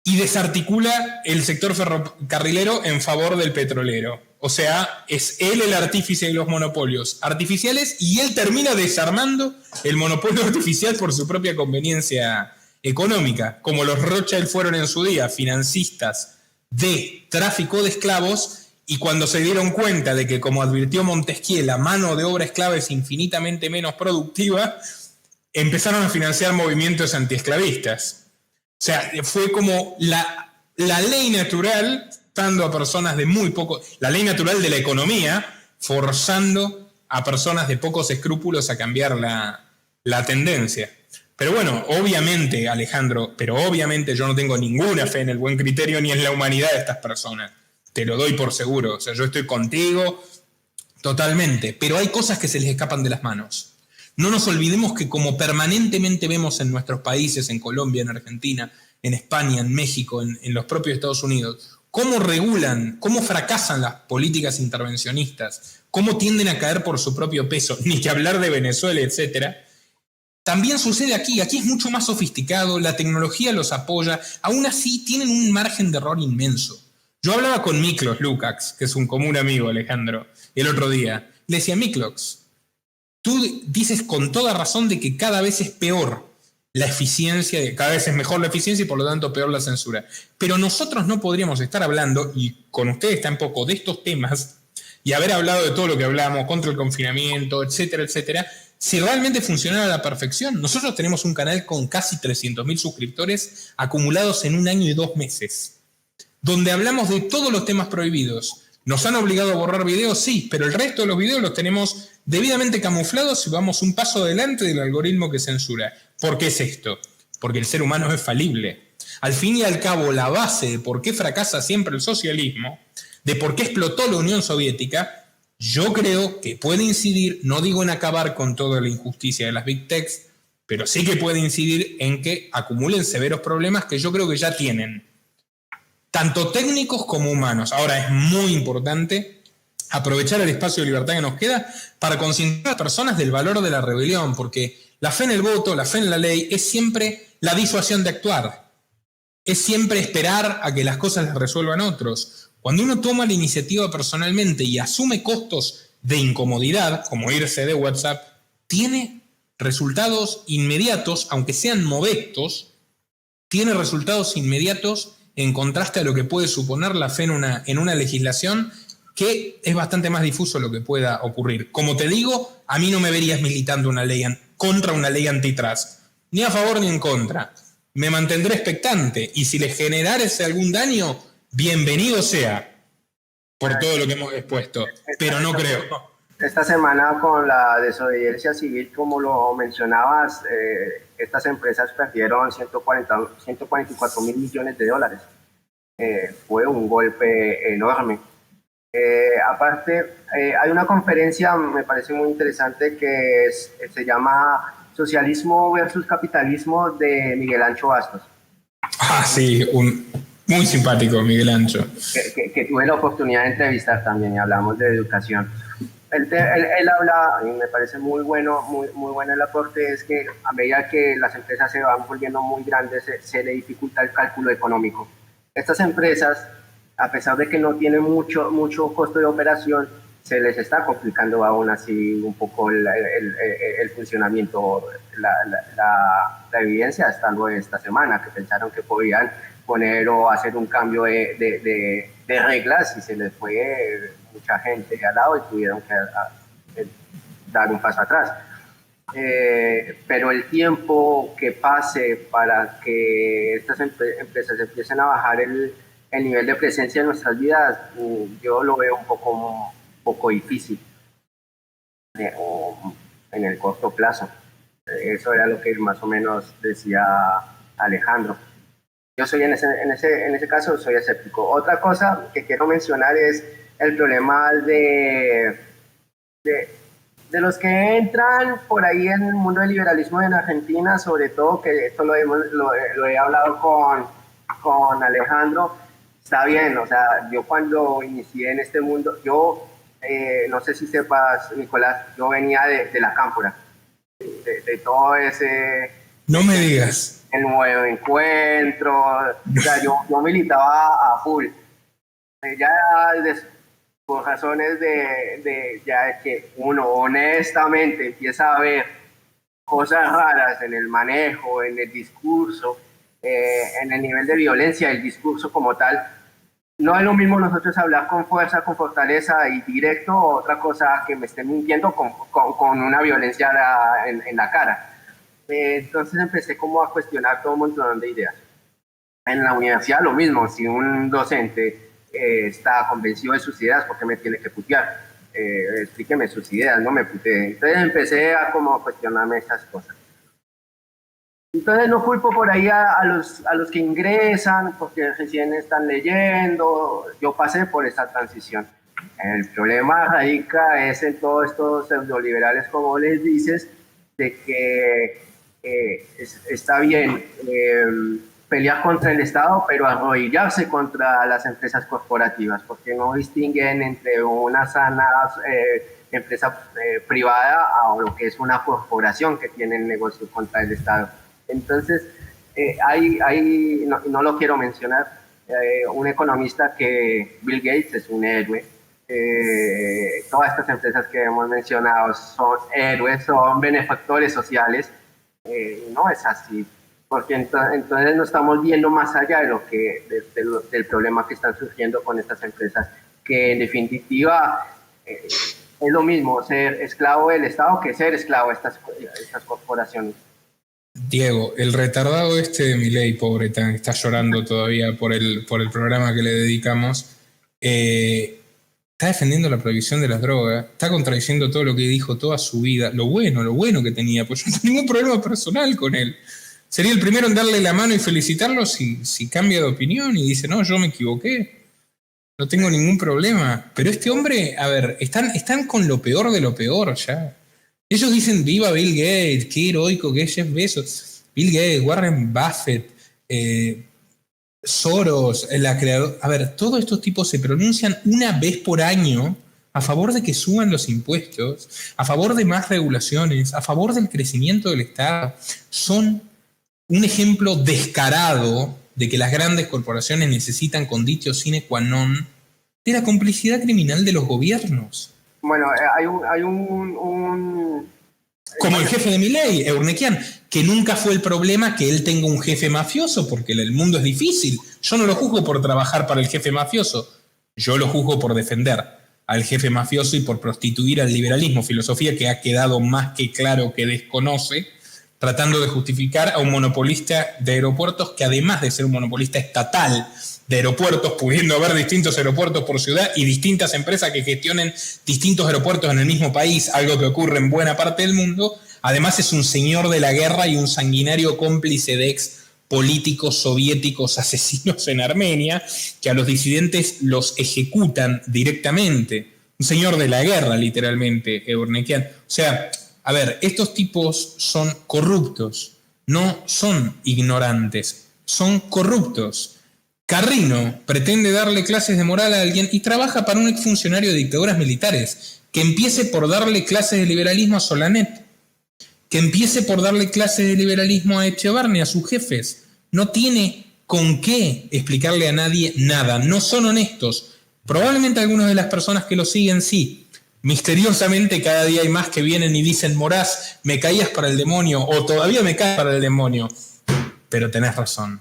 y desarticula el sector ferrocarrilero en favor del petrolero. O sea, es él el artífice de los monopolios artificiales, y él termina desarmando el monopolio artificial por su propia conveniencia económica, como los Rothschild fueron en su día financistas de tráfico de esclavos, y cuando se dieron cuenta de que, como advirtió Montesquieu, la mano de obra esclava es infinitamente menos productiva, empezaron a financiar movimientos antiesclavistas. O sea, fue como la ley natural, dando a personas de muy poco, la ley natural de la economía, forzando a personas de pocos escrúpulos a cambiar la tendencia. Pero bueno, obviamente, Alejandro, yo no tengo ninguna fe en el buen criterio ni en la humanidad de estas personas. Te lo doy por seguro. O sea, yo estoy contigo totalmente. Pero hay cosas que se les escapan de las manos. No nos olvidemos que, como permanentemente vemos en nuestros países, en Colombia, en Argentina, en España, en México, en los propios Estados Unidos, cómo regulan, cómo fracasan las políticas intervencionistas, cómo tienden a caer por su propio peso, ni que hablar de Venezuela, etcétera. También sucede aquí. Aquí es mucho más sofisticado, la tecnología los apoya, aún así tienen un margen de error inmenso. Yo hablaba con Miklos Lukács, que es un común amigo, Alejandro, el otro día. Le decía: Miklos, tú dices con toda razón de que cada vez es peor la eficiencia, cada vez es mejor la eficiencia y por lo tanto peor la censura. Pero nosotros no podríamos estar hablando, y con ustedes tampoco, de estos temas, y haber hablado de todo lo que hablamos, contra el confinamiento, etcétera, etcétera, si realmente funcionara a la perfección. Nosotros tenemos un canal con casi 300.000 suscriptores acumulados en 1 año y 2 meses, donde hablamos de todos los temas prohibidos. ¿Nos han obligado a borrar videos? Sí, pero el resto de los videos los tenemos debidamente camuflados y vamos un paso adelante del algoritmo que censura. ¿Por qué es esto? Porque el ser humano es falible. Al fin y al cabo, la base de por qué fracasa siempre el socialismo, de por qué explotó la Unión Soviética, yo creo que puede incidir, no digo en acabar con toda la injusticia de las Big Techs, pero sí que puede incidir en que acumulen severos problemas que yo creo que ya tienen, tanto técnicos como humanos. Ahora, es muy importante aprovechar el espacio de libertad que nos queda para concientizar a las personas del valor de la rebelión, porque la fe en el voto, la fe en la ley, es siempre la disuasión de actuar. Es siempre esperar a que las cosas las resuelvan otros. Cuando uno toma la iniciativa personalmente y asume costos de incomodidad, como irse de WhatsApp, tiene resultados inmediatos, aunque sean modestos, tiene resultados inmediatos en contraste a lo que puede suponer la fe en una legislación, que es bastante más difuso lo que pueda ocurrir. Como te digo, a mí no me verías militando contra una ley antitrust, ni a favor ni en contra. Me mantendré expectante, y si les generase algún daño, bienvenido sea, por todo lo que hemos expuesto, pero no creo. Esta semana, con la desobediencia civil, como lo mencionabas, estas empresas perdieron 144 mil millones de dólares. Fue un golpe enorme. Aparte, hay una conferencia, me parece muy interesante, que se llama Socialismo versus Capitalismo, de Miguel Ancho Bastos. Ah, sí, muy simpático Miguel Ancho. Que tuve la oportunidad de entrevistar también, y hablamos de educación. Él habla, y me parece muy bueno el aporte, es que a medida que las empresas se van volviendo muy grandes, se le dificulta el cálculo económico. Estas empresas, a pesar de que no tienen mucho costo de operación, se les está complicando aún así un poco el funcionamiento. La evidencia está lo de esta semana, que pensaron que podían poner o hacer un cambio de reglas, y se les fue mucha gente al lado y tuvieron que dar un paso atrás. Pero el tiempo que pase para que estas empresas empiecen a bajar el nivel de presencia en nuestras vidas, yo lo veo un poco difícil en el corto plazo. Eso era lo que más o menos decía Alejandro. Yo soy en ese caso soy escéptico. Otra cosa que quiero mencionar es el problema de de los que entran por ahí en el mundo del liberalismo en Argentina, sobre todo, que esto lo he hablado con Alejandro, está bien, o sea, yo cuando inicié en este mundo, no sé si sepas, Nicolás, yo venía de la Cámpora, de todo ese... No me digas. El Nuevo Encuentro, o sea, yo militaba a full. Ya por razones de que uno honestamente empieza a ver cosas raras en el manejo, en el discurso, en el nivel de violencia del discurso como tal. No es lo mismo nosotros hablar con fuerza, con fortaleza y directo, o otra cosa que me estén mintiendo con una violencia en la cara. Entonces empecé como a cuestionar todo un montón de ideas. En la universidad lo mismo, si un docente está convencido de sus ideas, ¿por qué me tiene que putear? Explíqueme sus ideas, no me putee. Entonces empecé a como cuestionarme estas cosas. Entonces no culpo por ahí a los que ingresan porque recién están leyendo. Yo pasé por esta transición. El problema radica es en todos estos pseudoliberales, como les dices, de que está bien pelear contra el Estado, pero arrodillarse contra las empresas corporativas, porque no distinguen entre una sana empresa privada a lo que es una corporación que tiene el negocio contra el Estado. Entonces, no lo quiero mencionar, un economista que Bill Gates es un héroe. Todas estas empresas que hemos mencionado son héroes, son benefactores sociales. No es así, porque entonces no estamos viendo más allá de del problema que están surgiendo con estas empresas, que en definitiva es lo mismo ser esclavo del Estado que ser esclavo de estas corporaciones. Diego, el retardado de Milei, pobre, está llorando todavía por el programa que le dedicamos, está defendiendo la prohibición de las drogas, está contradiciendo todo lo que dijo toda su vida, lo bueno que tenía, pues yo no tengo ningún problema personal con él. Sería el primero en darle la mano y felicitarlo si cambia de opinión y dice, no, yo me equivoqué, no tengo ningún problema. Pero este hombre, a ver, están con lo peor de lo peor ya. Ellos dicen, viva Bill Gates, qué heroico que es Jeff Bezos. Bill Gates, Warren Buffett, Soros, la creadora. A ver, todos estos tipos se pronuncian una vez por año a favor de que suban los impuestos, a favor de más regulaciones, a favor del crecimiento del Estado. Son un ejemplo descarado de que las grandes corporaciones necesitan conditio sine qua non de la complicidad criminal de los gobiernos. Bueno, hay un como el jefe de Milei, Eurnequian, que nunca fue el problema que él tenga un jefe mafioso, porque el mundo es difícil. Yo no lo juzgo por trabajar para el jefe mafioso, yo lo juzgo por defender al jefe mafioso y por prostituir al liberalismo, filosofía que ha quedado más que claro que desconoce, tratando de justificar a un monopolista de aeropuertos que, además de ser un monopolista estatal de aeropuertos, pudiendo haber distintos aeropuertos por ciudad y distintas empresas que gestionen distintos aeropuertos en el mismo país, algo que ocurre en buena parte del mundo, además es un señor de la guerra y un sanguinario cómplice de ex políticos soviéticos asesinos en Armenia, que a los disidentes los ejecutan directamente. Un señor de la guerra, literalmente, Eurnequian. O sea, a ver, estos tipos son corruptos, no son ignorantes, son corruptos. Carrino pretende darle clases de moral a alguien y trabaja para un exfuncionario de dictaduras militares. Que empiece por darle clases de liberalismo a Solanet. Que empiece por darle clases de liberalismo a Echevarne, a sus jefes. No tiene con qué explicarle a nadie nada. No son honestos. Probablemente algunas de las personas que lo siguen sí. Misteriosamente cada día hay más que vienen y dicen, Moraz, me caías para el demonio, o todavía me caes para el demonio. Pero tenés razón.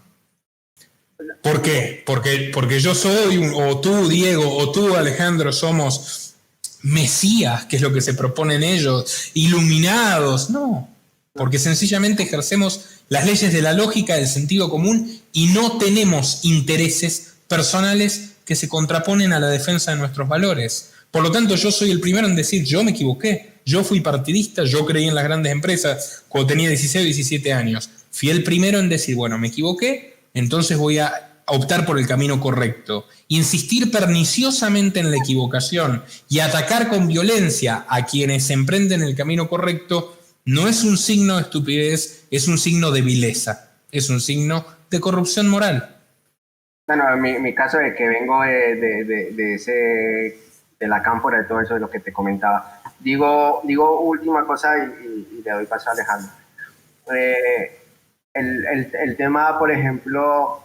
¿Por qué? Porque yo soy, o tú, Diego, o tú, Alejandro, somos mesías, que es lo que se proponen ellos, iluminados. No, porque sencillamente ejercemos las leyes de la lógica, del sentido común, y no tenemos intereses personales que se contraponen a la defensa de nuestros valores. Por lo tanto, yo soy el primero en decir, yo me equivoqué, yo fui partidista, yo creí en las grandes empresas cuando tenía 16 o 17 años. Fui el primero en decir, bueno, me equivoqué, entonces voy a optar por el camino correcto, insistir perniciosamente en la equivocación y atacar con violencia a quienes emprenden el camino correcto no es un signo de estupidez, es un signo de vileza, es un signo de corrupción moral. Bueno, mi caso de que vengo de la cámpora, de todo eso, de lo que te comentaba. Digo última cosa y le doy paso a Alejandro. El tema, por ejemplo,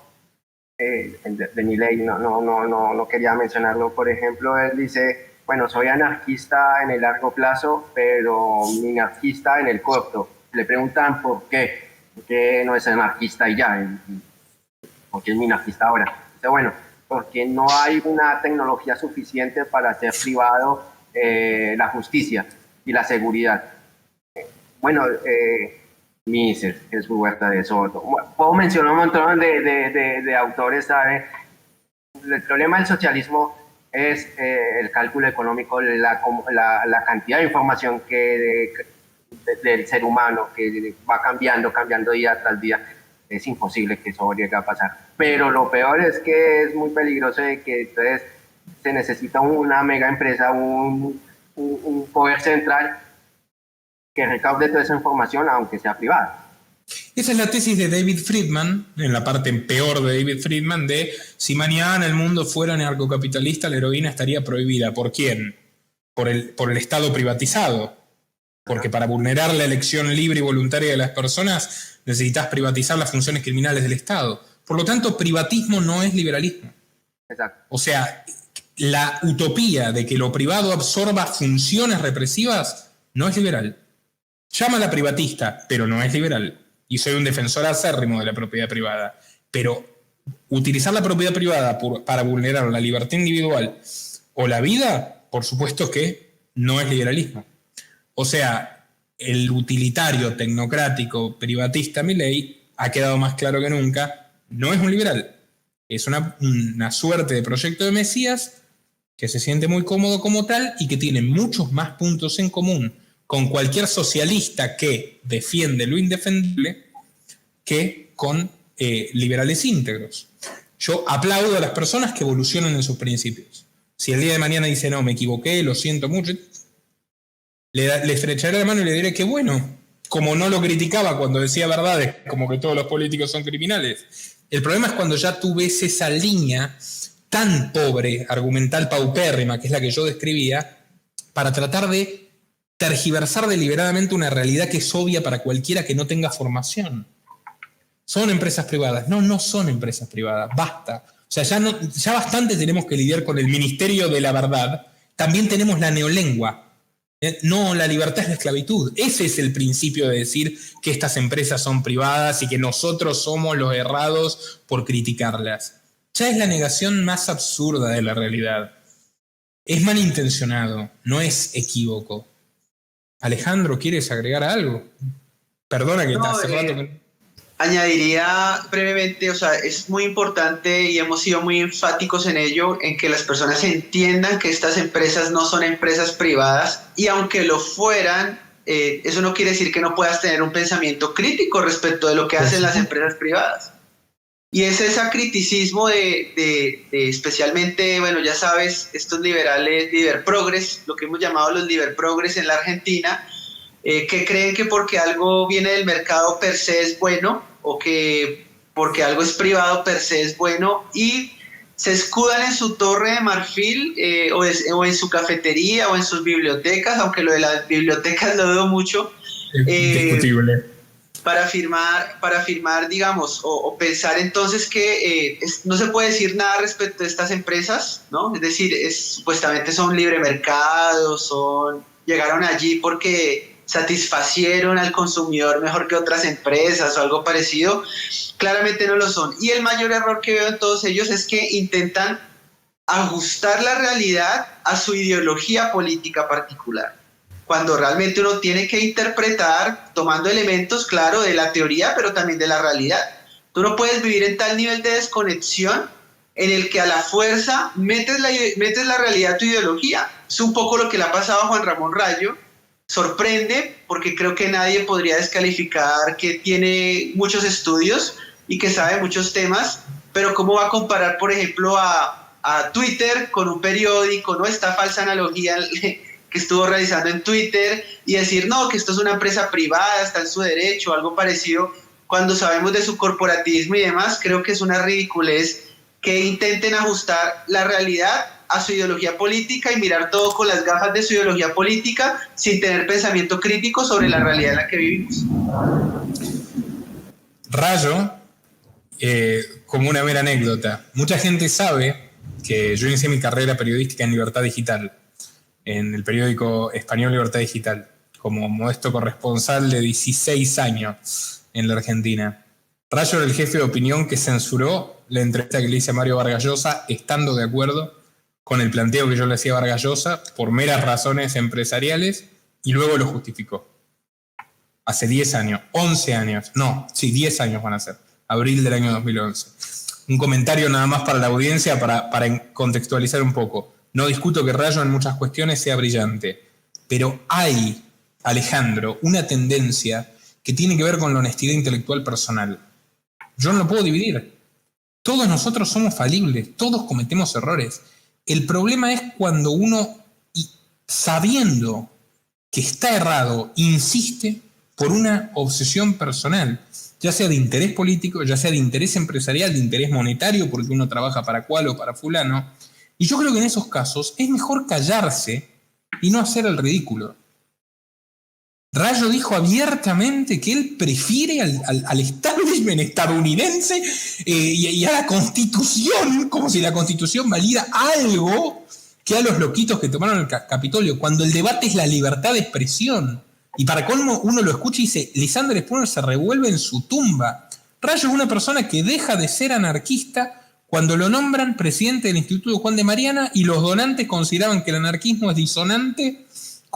de Milei, no quería mencionarlo. Por ejemplo, él dice, bueno, soy anarquista en el largo plazo, pero minarquista en el corto. Le preguntan por qué no es anarquista y ya, por qué es minarquista ahora. Dice, bueno, porque no hay una tecnología suficiente para hacer privado la justicia y la seguridad. Bueno, Mises, Jesús Huerta de Soto. Puedo mencionar un montón de autores, ¿sabes? El problema del socialismo es el cálculo económico, la cantidad de información del ser humano que va cambiando día tras día. Es imposible que eso llegue a pasar. Pero lo peor es que es muy peligroso de que entonces se necesita una mega empresa, un poder central que recaude toda esa información, aunque sea privada. Esa es la tesis de David Friedman, en la parte peor de David Friedman, de si mañana el mundo fuera narcocapitalista, la heroína estaría prohibida. ¿Por quién? Por el Estado privatizado. Porque para vulnerar la elección libre y voluntaria de las personas necesitas privatizar las funciones criminales del Estado. Por lo tanto, privatismo no es liberalismo. Exacto. O sea, la utopía de que lo privado absorba funciones represivas no es liberal. Llámala privatista, pero no es liberal. Y soy un defensor acérrimo de la propiedad privada. Pero utilizar la propiedad privada para vulnerar la libertad individual o la vida, por supuesto que no es liberalismo. O sea, el utilitario, tecnocrático, privatista Milei ha quedado más claro que nunca, no es un liberal. Es una suerte de proyecto de Mesías que se siente muy cómodo como tal y que tiene muchos más puntos en común con cualquier socialista que defiende lo indefendible que con liberales íntegros. Yo aplaudo a las personas que evolucionan en sus principios. Si el día de mañana dice, no, me equivoqué, lo siento mucho, le estrecharé la mano y le diré que bueno, como no lo criticaba cuando decía verdades, como que todos los políticos son criminales. El problema es cuando ya tú ves esa línea tan pobre, argumental, paupérrima, que es la que yo describía, para tratar de tergiversar deliberadamente una realidad que es obvia para cualquiera que no tenga formación. ¿Son empresas privadas? No son empresas privadas, basta. O sea, ya bastante tenemos que lidiar con el Ministerio de la Verdad, también tenemos la neolengua. No, la libertad es la esclavitud. Ese es el principio de decir que estas empresas son privadas y que nosotros somos los errados por criticarlas. Ya es la negación más absurda de la realidad. Es malintencionado, no es equívoco. Alejandro, ¿quieres agregar algo? Perdona que hace rato que... Añadiría brevemente, o sea, es muy importante y hemos sido muy enfáticos en ello, en que las personas entiendan que estas empresas no son empresas privadas y aunque lo fueran, eso no quiere decir que no puedas tener un pensamiento crítico respecto de lo que hacen las empresas privadas. Y es ese criticismo de especialmente, bueno, ya sabes, estos liberales, liberprogres, lo que hemos llamado los liberprogres en la Argentina, que creen que porque algo viene del mercado per se es bueno o que porque algo es privado per se es bueno y se escudan en su torre de marfil o en su cafetería o en sus bibliotecas, aunque lo de las bibliotecas lo dudo mucho. Discutible. Para afirmar, digamos, o pensar entonces que no se puede decir nada respecto a estas empresas, ¿no? Es decir, supuestamente son libre mercado, llegaron allí porque satisfacieron al consumidor mejor que otras empresas o algo parecido. Claramente no lo son. Y el mayor error que veo en todos ellos es que intentan ajustar la realidad a su ideología política particular, cuando realmente uno tiene que interpretar tomando elementos, claro, de la teoría, pero también de la realidad. Tú no puedes vivir en tal nivel de desconexión en el que a la fuerza metes la realidad a tu ideología. Es un poco lo que le ha pasado a Juan Ramón Rayo. Sorprende porque creo que nadie podría descalificar que tiene muchos estudios y que sabe muchos temas, pero ¿cómo va a comparar, por ejemplo, a Twitter con un periódico, ¿no? Esta falsa analogía que estuvo realizando en Twitter y decir, no, que esto es una empresa privada, está en su derecho, algo parecido, cuando sabemos de su corporativismo y demás. Creo que es una ridiculez que intenten ajustar la realidad a su ideología política y mirar todo con las gafas de su ideología política sin tener pensamiento crítico sobre la realidad en la que vivimos. Rayo, como una mera anécdota, mucha gente sabe que yo inicié mi carrera periodística en Libertad Digital, en el periódico español Libertad Digital, como modesto corresponsal de 16 años en la Argentina. Rayo era el jefe de opinión que censuró la entrevista que le hice a Mario Vargas Llosa, estando de acuerdo con el planteo que yo le hacía a Vargas Llosa por meras razones empresariales, y luego lo justificó. Hace 10 años, 11 años, no, sí, 10 años van a ser, abril del año 2011. Un comentario nada más para la audiencia, para contextualizar un poco. No discuto que Rayo en muchas cuestiones sea brillante, pero hay, Alejandro, una tendencia que tiene que ver con la honestidad intelectual personal. Yo no lo puedo dividir. Todos nosotros somos falibles, todos cometemos errores. El problema es cuando uno, sabiendo que está errado, insiste por una obsesión personal, ya sea de interés político, ya sea de interés empresarial, de interés monetario, porque uno trabaja para cual o para fulano. Y yo creo que en esos casos es mejor callarse y no hacer el ridículo. Rayo dijo abiertamente que él prefiere al establishment estadounidense y a la Constitución, como si la Constitución valiera algo que a los loquitos que tomaron el Capitolio, cuando el debate es la libertad de expresión. Y para colmo uno lo escucha y dice, Lysander Spooner se revuelve en su tumba. Rayo es una persona que deja de ser anarquista cuando lo nombran presidente del Instituto Juan de Mariana y los donantes consideraban que el anarquismo es disonante,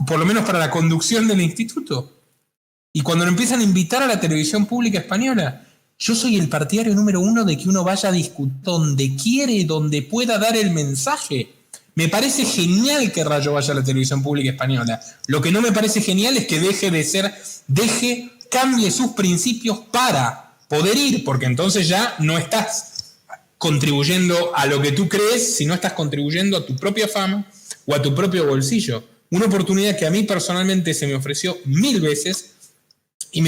por lo menos para la conducción del instituto. Y cuando lo empiezan a invitar a la televisión pública española, yo soy el partidario número 1 de que uno vaya a discutir donde quiere, donde pueda dar el mensaje. Me parece genial que Rayo vaya a la televisión pública española. Lo que no me parece genial es que cambie sus principios para poder ir, porque entonces ya no estás contribuyendo a lo que tú crees, sino estás contribuyendo a tu propia fama o a tu propio bolsillo. Una oportunidad que a mí personalmente se me ofreció 1000 veces y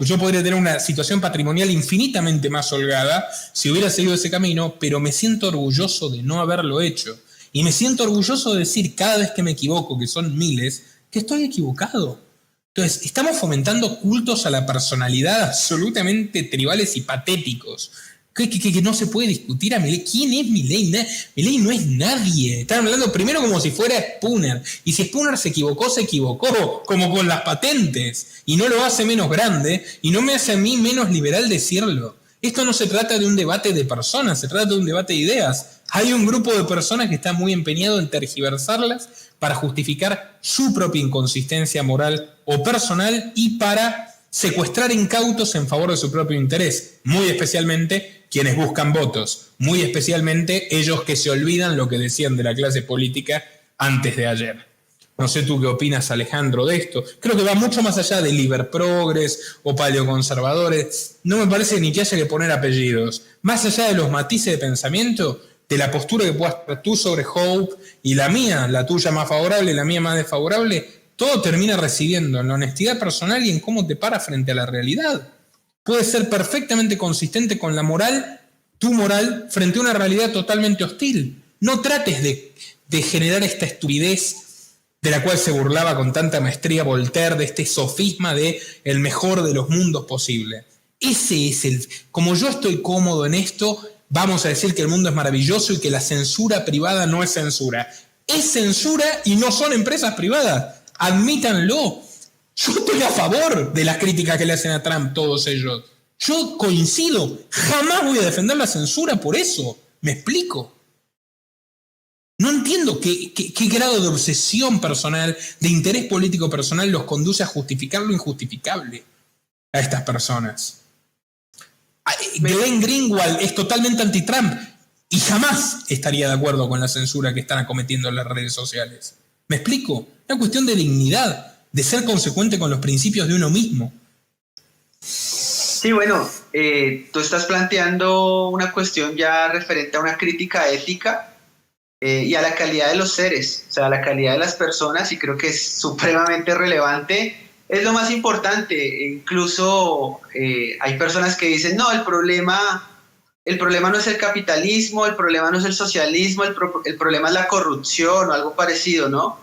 yo podría tener una situación patrimonial infinitamente más holgada si hubiera seguido ese camino, pero me siento orgulloso de no haberlo hecho. Y me siento orgulloso de decir cada vez que me equivoco, que son miles, que estoy equivocado. Entonces, estamos fomentando cultos a la personalidad absolutamente tribales y patéticos. Que no se puede discutir a Milei. ¿Quién es Milei? Milei no es nadie. Están hablando primero como si fuera Spooner. Y si Spooner se equivocó, como con las patentes. Y no lo hace menos grande, y no me hace a mí menos liberal decirlo. Esto no se trata de un debate de personas, se trata de un debate de ideas. Hay un grupo de personas que está muy empeñado en tergiversarlas para justificar su propia inconsistencia moral o personal y para secuestrar incautos en favor de su propio interés, muy especialmente quienes buscan votos, muy especialmente ellos que se olvidan lo que decían de la clase política antes de ayer. No sé tú qué opinas, Alejandro, de esto. Creo que va mucho más allá de liberprogres o paleoconservadores. No me parece ni que haya que poner apellidos. Más allá de los matices de pensamiento, de la postura que puedas tener tú sobre Hope y la mía, la tuya más favorable, la mía más desfavorable, todo termina residiendo en la honestidad personal y en cómo te paras frente a la realidad. Puedes ser perfectamente consistente con la moral, tu moral, frente a una realidad totalmente hostil. No trates de generar esta estupidez de la cual se burlaba con tanta maestría Voltaire, de este sofisma de el mejor de los mundos posible. Ese es como yo estoy cómodo en esto, vamos a decir que el mundo es maravilloso y que la censura privada no es censura. Es censura y no son empresas privadas. Admítanlo. Yo estoy a favor de las críticas que le hacen a Trump todos ellos. Yo coincido. Jamás voy a defender la censura por eso. ¿Me explico? No entiendo qué grado de obsesión personal, de interés político personal los conduce a justificar lo injustificable a estas personas. Glenn Greenwald es totalmente anti-Trump y jamás estaría de acuerdo con la censura que están acometiendo en las redes sociales. ¿Me explico? Es una cuestión de dignidad, de ser consecuente con los principios de uno mismo. Sí, bueno, tú estás planteando una cuestión ya referente a una crítica ética y a la calidad de los seres, o sea, a la calidad de las personas, y creo que es supremamente relevante. Es lo más importante. Incluso hay personas que dicen, no, el problema no es el capitalismo, el problema no es el socialismo, el problema es la corrupción o algo parecido, ¿no?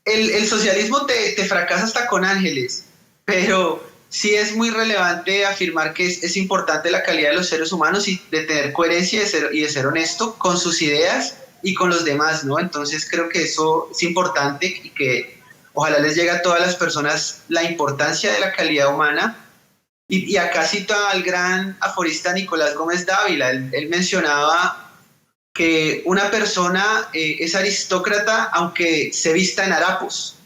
El socialismo te fracasa hasta con ángeles, pero sí es muy relevante afirmar que es importante la calidad de los seres humanos y de tener coherencia y de ser honesto con sus ideas y con los demás, ¿no? Entonces creo que eso es importante y que ojalá les llegue a todas las personas la importancia de la calidad humana. Y acá cito al gran aforista Nicolás Gómez Dávila. Él mencionaba que una persona es aristócrata aunque se vista en harapos.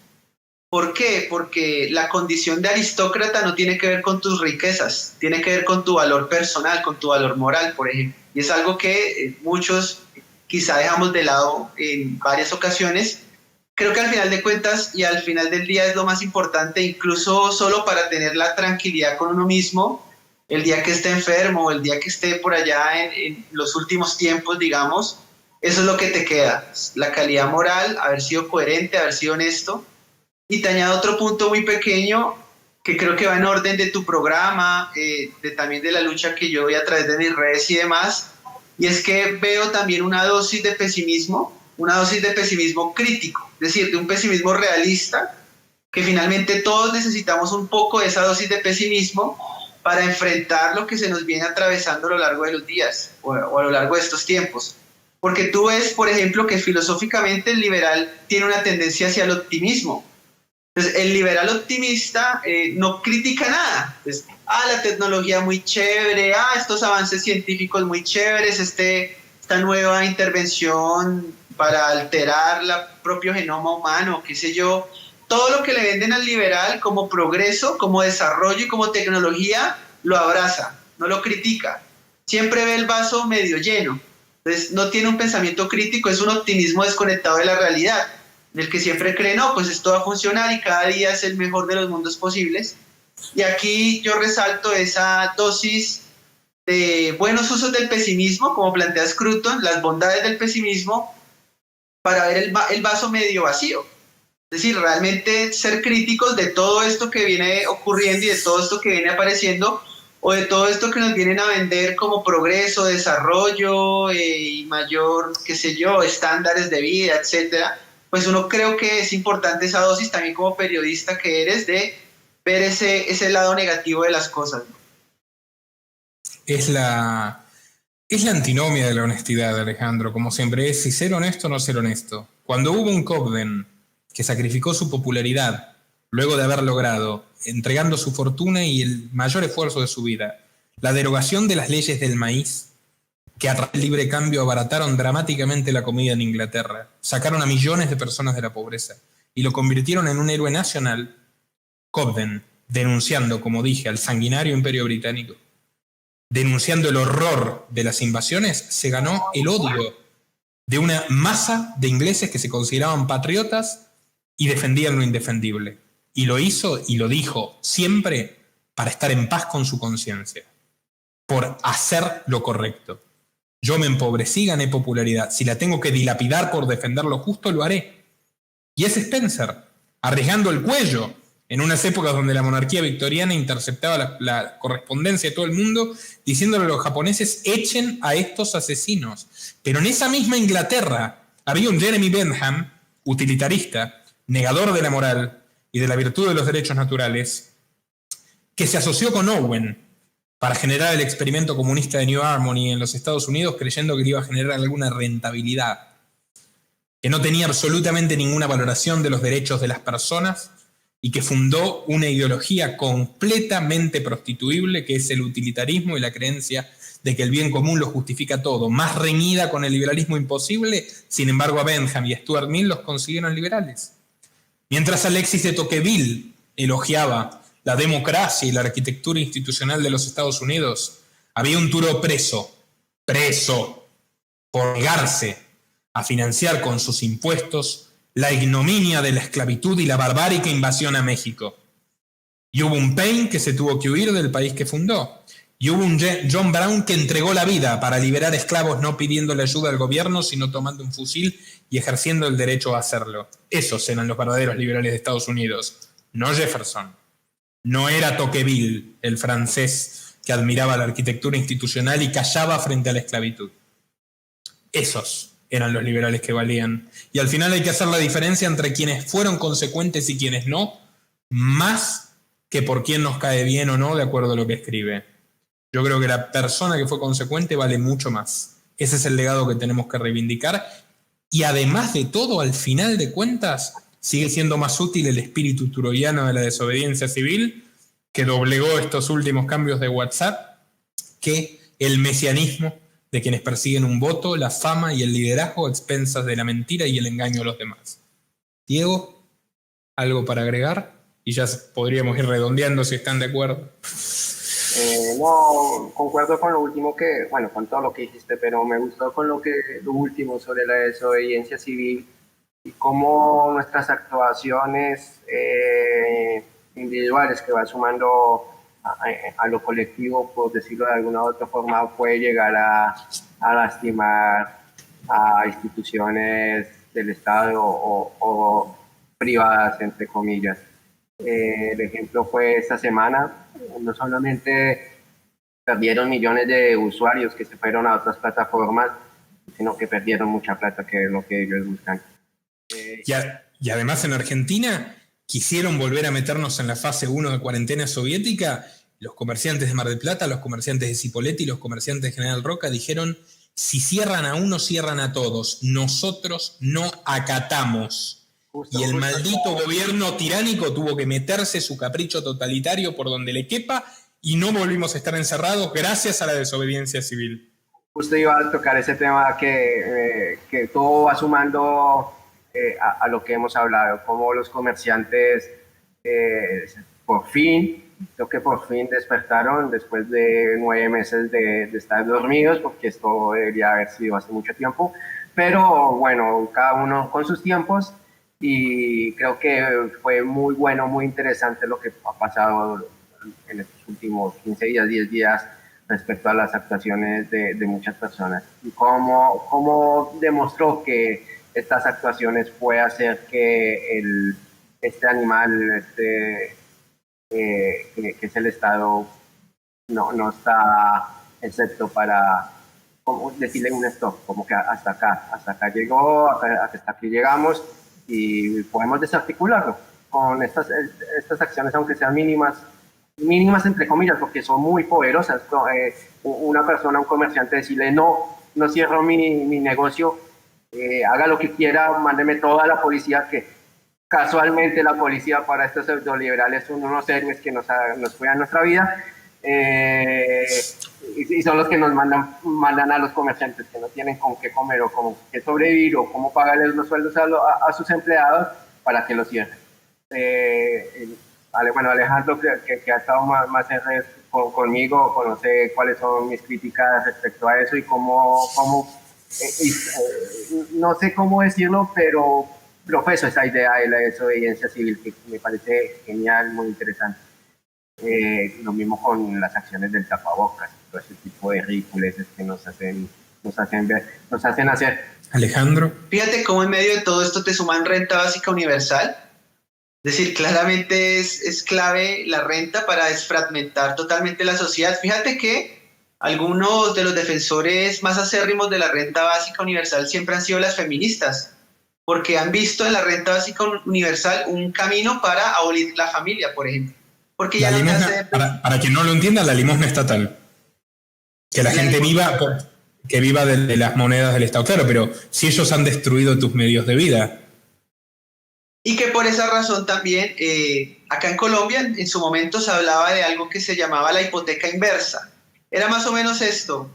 ¿Por qué? Porque la condición de aristócrata no tiene que ver con tus riquezas, tiene que ver con tu valor personal, con tu valor moral, por ejemplo. Y es algo que muchos quizá dejamos de lado en varias ocasiones. Creo que al final de cuentas y al final del día es lo más importante, incluso solo para tener la tranquilidad con uno mismo, el día que esté enfermo, el día que esté por allá en los últimos tiempos, digamos, eso es lo que te queda, la calidad moral, haber sido coherente, haber sido honesto. Y te añado otro punto muy pequeño que creo que va en orden de tu programa, también de la lucha que yo doy a través de mis redes y demás, y es que veo también una dosis de pesimismo crítico, es decir, de un pesimismo realista, que finalmente todos necesitamos un poco de esa dosis de pesimismo para enfrentar lo que se nos viene atravesando a lo largo de los días o a lo largo de estos tiempos. Porque tú ves, por ejemplo, que filosóficamente el liberal tiene una tendencia hacia el optimismo. Entonces, el liberal optimista no critica nada. Entonces, la tecnología muy chévere, estos avances científicos muy chéveres, esta nueva intervención para alterar el propio genoma humano, qué sé yo. Todo lo que le venden al liberal como progreso, como desarrollo y como tecnología, lo abraza, no lo critica. Siempre ve el vaso medio lleno. Entonces, no tiene un pensamiento crítico, es un optimismo desconectado de la realidad, en el que siempre cree, no, pues esto va a funcionar y cada día es el mejor de los mundos posibles. Y aquí yo resalto esa dosis de buenos usos del pesimismo, como plantea Scruton, las bondades del pesimismo, para ver el vaso medio vacío. Es decir, realmente ser críticos de todo esto que viene ocurriendo y de todo esto que viene apareciendo, o de todo esto que nos vienen a vender como progreso, desarrollo y mayor, qué sé yo, estándares de vida, etcétera. Pues uno creo que es importante esa dosis también como periodista que eres de ver ese lado negativo de las cosas. Es la antinomia de la honestidad, Alejandro, como siempre es, si ser honesto o no ser honesto. Cuando hubo un Cobden que sacrificó su popularidad luego de haber logrado, entregando su fortuna y el mayor esfuerzo de su vida, la derogación de las leyes del maíz, que a través del libre cambio abarataron dramáticamente la comida en Inglaterra, sacaron a millones de personas de la pobreza y lo convirtieron en un héroe nacional, Cobden, denunciando, como dije, al sanguinario imperio británico, denunciando el horror de las invasiones, se ganó el odio de una masa de ingleses que se consideraban patriotas y defendían lo indefendible. Y lo hizo y lo dijo siempre para estar en paz con su conciencia, por hacer lo correcto. Yo me empobrecí, gané popularidad. Si la tengo que dilapidar por defender lo justo, lo haré. Y es Spencer, arriesgando el cuello en unas épocas donde la monarquía victoriana interceptaba la correspondencia de todo el mundo, diciéndole a los japoneses, echen a estos asesinos. Pero en esa misma Inglaterra había un Jeremy Bentham, utilitarista, negador de la moral y de la virtud de los derechos naturales, que se asoció con Owen para generar el experimento comunista de New Harmony en los Estados Unidos, creyendo que le iba a generar alguna rentabilidad, que no tenía absolutamente ninguna valoración de los derechos de las personas y que fundó una ideología completamente prostituible, que es el utilitarismo y la creencia de que el bien común lo justifica todo, más reñida con el liberalismo imposible. Sin embargo, a Bentham y a Stuart Mill los consiguieron liberales. Mientras Alexis de Tocqueville elogiaba la democracia y la arquitectura institucional de los Estados Unidos, había un Turo preso, por negarse a financiar con sus impuestos la ignominia de la esclavitud y la barbárica invasión a México. Y hubo un Paine que se tuvo que huir del país que fundó. Y hubo un John Brown que entregó la vida para liberar esclavos no pidiéndole ayuda al gobierno, sino tomando un fusil y ejerciendo el derecho a hacerlo. Esos eran los verdaderos liberales de Estados Unidos, no Jefferson. No era Tocqueville, el francés que admiraba la arquitectura institucional y callaba frente a la esclavitud. Esos eran los liberales que valían. Y al final hay que hacer la diferencia entre quienes fueron consecuentes y quienes no, más que por quién nos cae bien o no, de acuerdo a lo que escribe. Yo creo que la persona que fue consecuente vale mucho más. Ese es el legado que tenemos que reivindicar. Y además de todo, al final de cuentas, sigue siendo más útil el espíritu troyano de la desobediencia civil, que doblegó estos últimos cambios de WhatsApp, que el mesianismo de quienes persiguen un voto, la fama y el liderazgo a expensas de la mentira y el engaño a los demás. Diego, ¿algo para agregar? Y ya podríamos ir redondeando si están de acuerdo. No, concuerdo con lo último con todo lo que dijiste, pero me gustó con lo último sobre la desobediencia civil y cómo nuestras actuaciones individuales que van sumando a lo colectivo, por decirlo de alguna u otra forma, puede llegar a lastimar a instituciones del Estado o privadas, entre comillas. El ejemplo fue esta semana, no solamente perdieron millones de usuarios que se fueron a otras plataformas, sino que perdieron mucha plata, que es lo que ellos buscan. Y además en Argentina quisieron volver a meternos en la fase 1 de cuarentena soviética. Los comerciantes de Mar del Plata, los comerciantes de Cipolletti y los comerciantes de General Roca dijeron: si cierran a uno, cierran a todos. Nosotros no acatamos. Y el maldito gobierno tiránico tuvo que meterse su capricho totalitario por donde le quepa y no volvimos a estar encerrados gracias a la desobediencia civil. Justo iba a tocar ese tema que todo va sumando a lo que hemos hablado, como los comerciantes por fin despertaron después de 9 meses de estar dormidos, porque esto debería haber sido hace mucho tiempo, pero bueno, cada uno con sus tiempos. Y creo que fue muy bueno, muy interesante lo que ha pasado en estos últimos 15 días, 10 días respecto a las actuaciones de muchas personas. Y cómo demostró que estas actuaciones puede hacer que este animal, que es el Estado, no está excepto para decirle un stop, como que hasta acá llegó, hasta aquí llegamos. Y podemos desarticularlo con estas acciones, aunque sean mínimas entre comillas, porque son muy poderosas. Una persona, un comerciante, decirle no cierro mi negocio, haga lo que quiera, mándeme toda la policía, que casualmente la policía para estos pseudoliberales son unos héroes que nos cuidan nuestra vida, y son los que nos mandan a los comerciantes que no tienen con qué comer o con qué sobrevivir o cómo pagarles los sueldos a sus empleados para que los cierren. Alejandro, que ha estado más en redes conmigo, conoce cuáles son mis críticas respecto a eso y no sé cómo decirlo, pero profeso esa idea de la desobediencia civil, que me parece genial, muy interesante. Lo mismo con las acciones del tapabocas, todo ese tipo de ridiculeces que nos hacen hacer. Alejandro. Fíjate cómo en medio de todo esto te suman renta básica universal. Es decir, claramente es clave la renta para desfragmentar totalmente la sociedad. Fíjate que algunos de los defensores más acérrimos de la renta básica universal siempre han sido las feministas, porque han visto en la renta básica universal un camino para abolir la familia, por ejemplo. Porque ya para quien no lo entienda, la limosna estatal. Que la gente viva de las monedas del Estado. Claro, pero si ellos han destruido tus medios de vida. Y que por esa razón también, acá en Colombia, en su momento se hablaba de algo que se llamaba la hipoteca inversa. Era más o menos esto: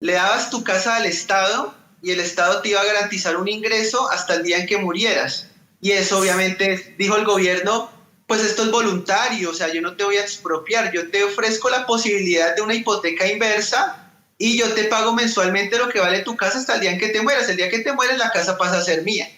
le dabas tu casa al Estado y el Estado te iba a garantizar un ingreso hasta el día en que murieras. Y eso obviamente, dijo el gobierno, pues esto es voluntario, o sea, yo no te voy a expropiar, yo te ofrezco la posibilidad de una hipoteca inversa y yo te pago mensualmente lo que vale tu casa hasta el día en que te mueras. El día que te mueres la casa pasa a ser mía.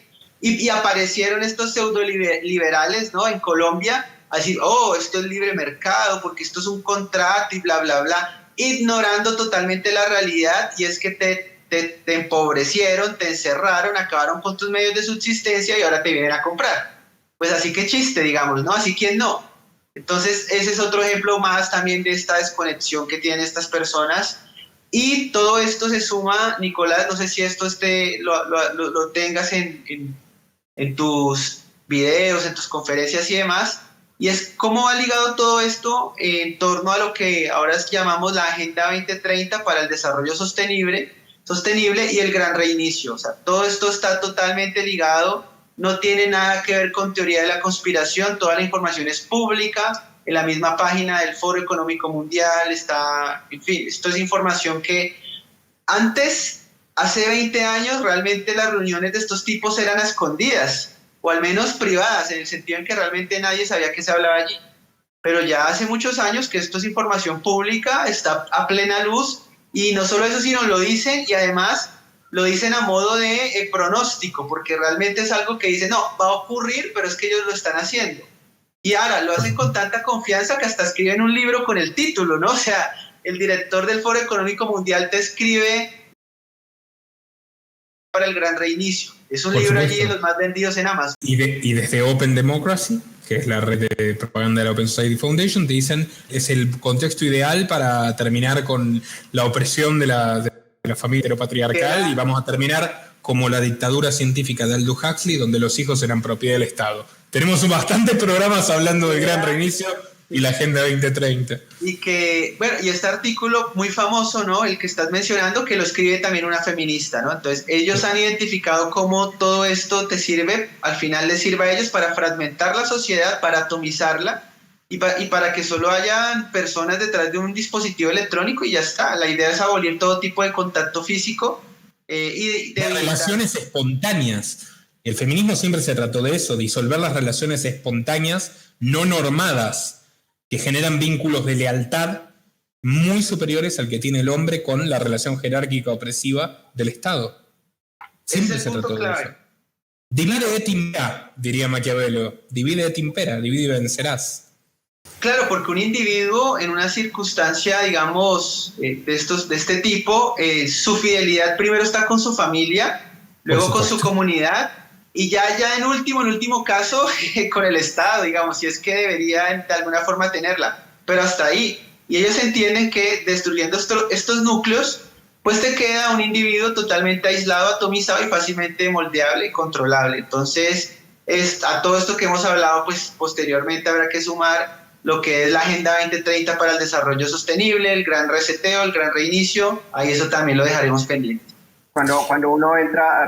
Y aparecieron estos pseudo liberales, ¿no? En Colombia a decir, oh, esto es libre mercado, porque esto es un contrato y bla, bla, bla, ignorando totalmente la realidad, y es que te empobrecieron, te encerraron, acabaron con tus medios de subsistencia y ahora te vienen a comprar. Pues así que chiste, digamos, ¿no? Así que no. Entonces, ese es otro ejemplo más también de esta desconexión que tienen estas personas. Y todo esto se suma, Nicolás, no sé si esto lo tengas en tus videos, en tus conferencias y demás, y es cómo va ligado todo esto en torno a lo que ahora llamamos la Agenda 2030 para el Desarrollo Sostenible y el Gran Reinicio. O sea, todo esto está totalmente ligado, no tiene nada que ver con teoría de la conspiración, toda la información es pública, en la misma página del Foro Económico Mundial está, en fin, esto es información que antes, hace 20 años, realmente las reuniones de estos tipos eran a escondidas, o al menos privadas, en el sentido en que realmente nadie sabía que se hablaba allí. Pero ya hace muchos años que esto es información pública, está a plena luz, y no solo eso, sino lo dicen, y además lo dicen a modo de pronóstico, porque realmente es algo que dicen, no, va a ocurrir, pero es que ellos lo están haciendo. Y ahora lo hacen con tanta confianza que hasta escriben un libro con el título, ¿no? O sea, el director del Foro Económico Mundial te escribe para el Gran Reinicio. Es un libro allí de los más vendidos en Amazon. Y desde Open Democracy, que es la red de propaganda de la Open Society Foundation, te dicen es el contexto ideal para terminar con la opresión de la familia heteropatriarcal y vamos a terminar como la dictadura científica de Aldous Huxley, donde los hijos eran propiedad del Estado. Tenemos bastantes programas hablando del Gran Reinicio y la Agenda 2030. Y que, bueno, y este artículo muy famoso, ¿no? El que estás mencionando, que lo escribe también una feminista, ¿no? Entonces, ellos han identificado cómo todo esto te sirve, al final les sirve a ellos para fragmentar la sociedad, para atomizarla y para que solo hayan personas detrás de un dispositivo electrónico y ya está. La idea es abolir todo tipo de contacto físico y de relaciones espontáneas. El feminismo siempre se trató de eso, disolver las relaciones espontáneas, no normadas, que generan vínculos de lealtad muy superiores al que tiene el hombre con la relación jerárquica opresiva del Estado. Siempre se trató de eso. Divide et impera, diría Maquiavelo. Divide et impera, divide y vencerás. Claro, porque un individuo en una circunstancia, digamos, de este tipo, su fidelidad primero está con su familia, luego con su comunidad, y ya en último caso con el Estado, digamos, si es que debería de alguna forma tenerla, pero hasta ahí. Y ellos entienden que destruyendo estos núcleos, pues te queda un individuo totalmente aislado, atomizado y fácilmente moldeable y controlable. Entonces, a todo esto que hemos hablado, pues posteriormente habrá que sumar lo que es la Agenda 2030 para el Desarrollo Sostenible, el Gran Reseteo, el Gran Reinicio, ahí eso también lo dejaremos pendiente. Cuando uno entra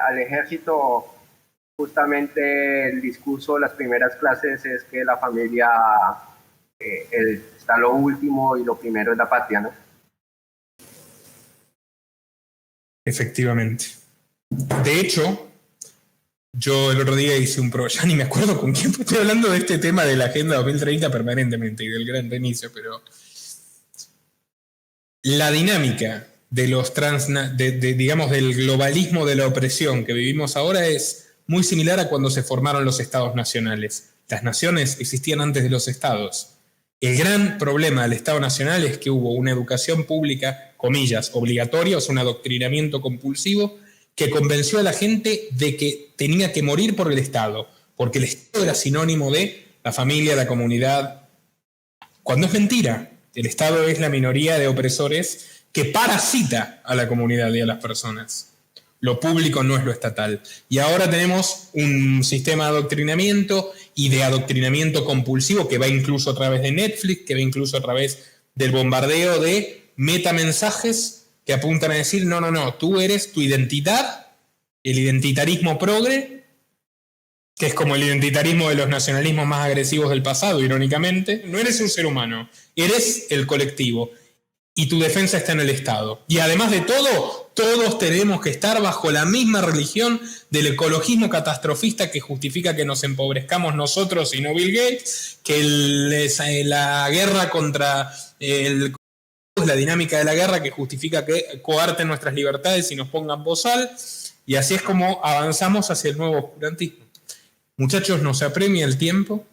al ejército, justamente el discurso, las primeras clases es que la familia está lo último y lo primero es la patria, ¿no? Efectivamente. De hecho, yo el otro día hice ya ni me acuerdo con quién estoy hablando de este tema de la Agenda 2030 permanentemente y del Gran Reinicio, pero la dinámica de los digamos, del globalismo de la opresión que vivimos ahora es muy similar a cuando se formaron los estados nacionales. Las naciones existían antes de los estados. El gran problema del Estado Nacional es que hubo una educación pública, comillas, obligatoria, o sea, un adoctrinamiento compulsivo, que convenció a la gente de que tenía que morir por el Estado, porque el Estado era sinónimo de la familia, la comunidad, cuando es mentira. El Estado es la minoría de opresores que parasita a la comunidad y a las personas. Lo público no es lo estatal. Y ahora tenemos un sistema de adoctrinamiento y de adoctrinamiento compulsivo que va incluso a través de Netflix, que va incluso a través del bombardeo de metamensajes que apuntan a decir, no, tú eres tu identidad, el identitarismo progre, que es como el identitarismo de los nacionalismos más agresivos del pasado, irónicamente. No eres un ser humano, eres el colectivo. Y tu defensa está en el Estado. Y además de todo, todos tenemos que estar bajo la misma religión del ecologismo catastrofista que justifica que nos empobrezcamos nosotros y no Bill Gates, que la guerra contra la dinámica de la guerra que justifica que coarten nuestras libertades y nos pongan bozal. Y así es como avanzamos hacia el nuevo oscurantismo. Muchachos, nos apremia el tiempo.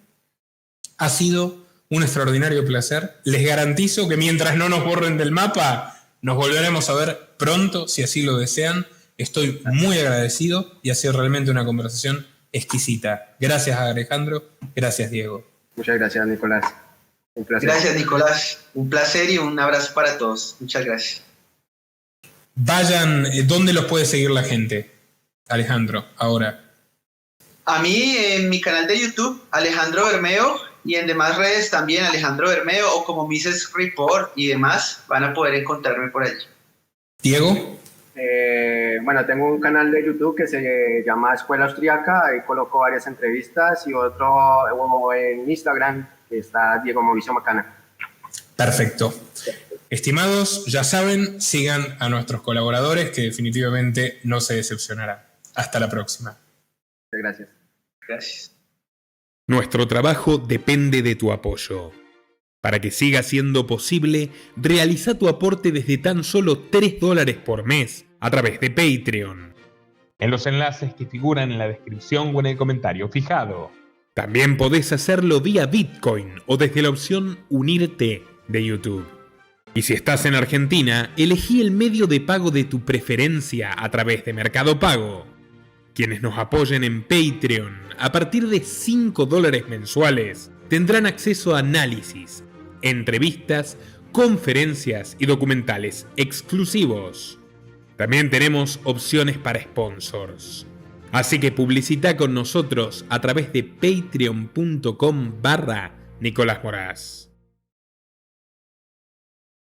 Ha sido un extraordinario placer. Les garantizo que mientras no nos borren del mapa, nos volveremos a ver pronto, si así lo desean. Estoy muy agradecido y ha sido realmente una conversación exquisita. Gracias, Alejandro. Gracias, Diego. Muchas gracias, Nicolás. Un placer. Gracias, Nicolás. Un placer y un abrazo para todos. Muchas gracias. Vayan, ¿dónde los puede seguir la gente? Alejandro, ahora. A mí en mi canal de YouTube, Alejandro Bermeo, y en demás redes también, Alejandro Bermeo, o como Mises Report y demás, van a poder encontrarme por allí. Diego. Bueno, tengo un canal de YouTube que se llama Escuela Austriaca, ahí coloco varias entrevistas, y otro en Instagram que está Diego Mauricio Macana. Perfecto. Estimados, ya saben, sigan a nuestros colaboradores que definitivamente no se decepcionarán. Hasta la próxima. Gracias. Gracias. Nuestro trabajo depende de tu apoyo. Para que siga siendo posible, realiza tu aporte desde tan solo $3 por mes a través de Patreon. En los enlaces que figuran en la descripción o en el comentario fijado. También podés hacerlo vía Bitcoin o desde la opción Unirte de YouTube. Y si estás en Argentina, elegí el medio de pago de tu preferencia a través de Mercado Pago. Quienes nos apoyen en Patreon a partir de $5 mensuales tendrán acceso a análisis, entrevistas, conferencias y documentales exclusivos. También tenemos opciones para sponsors. Así que publicita con nosotros a través de patreon.com/Nicolás Moraz.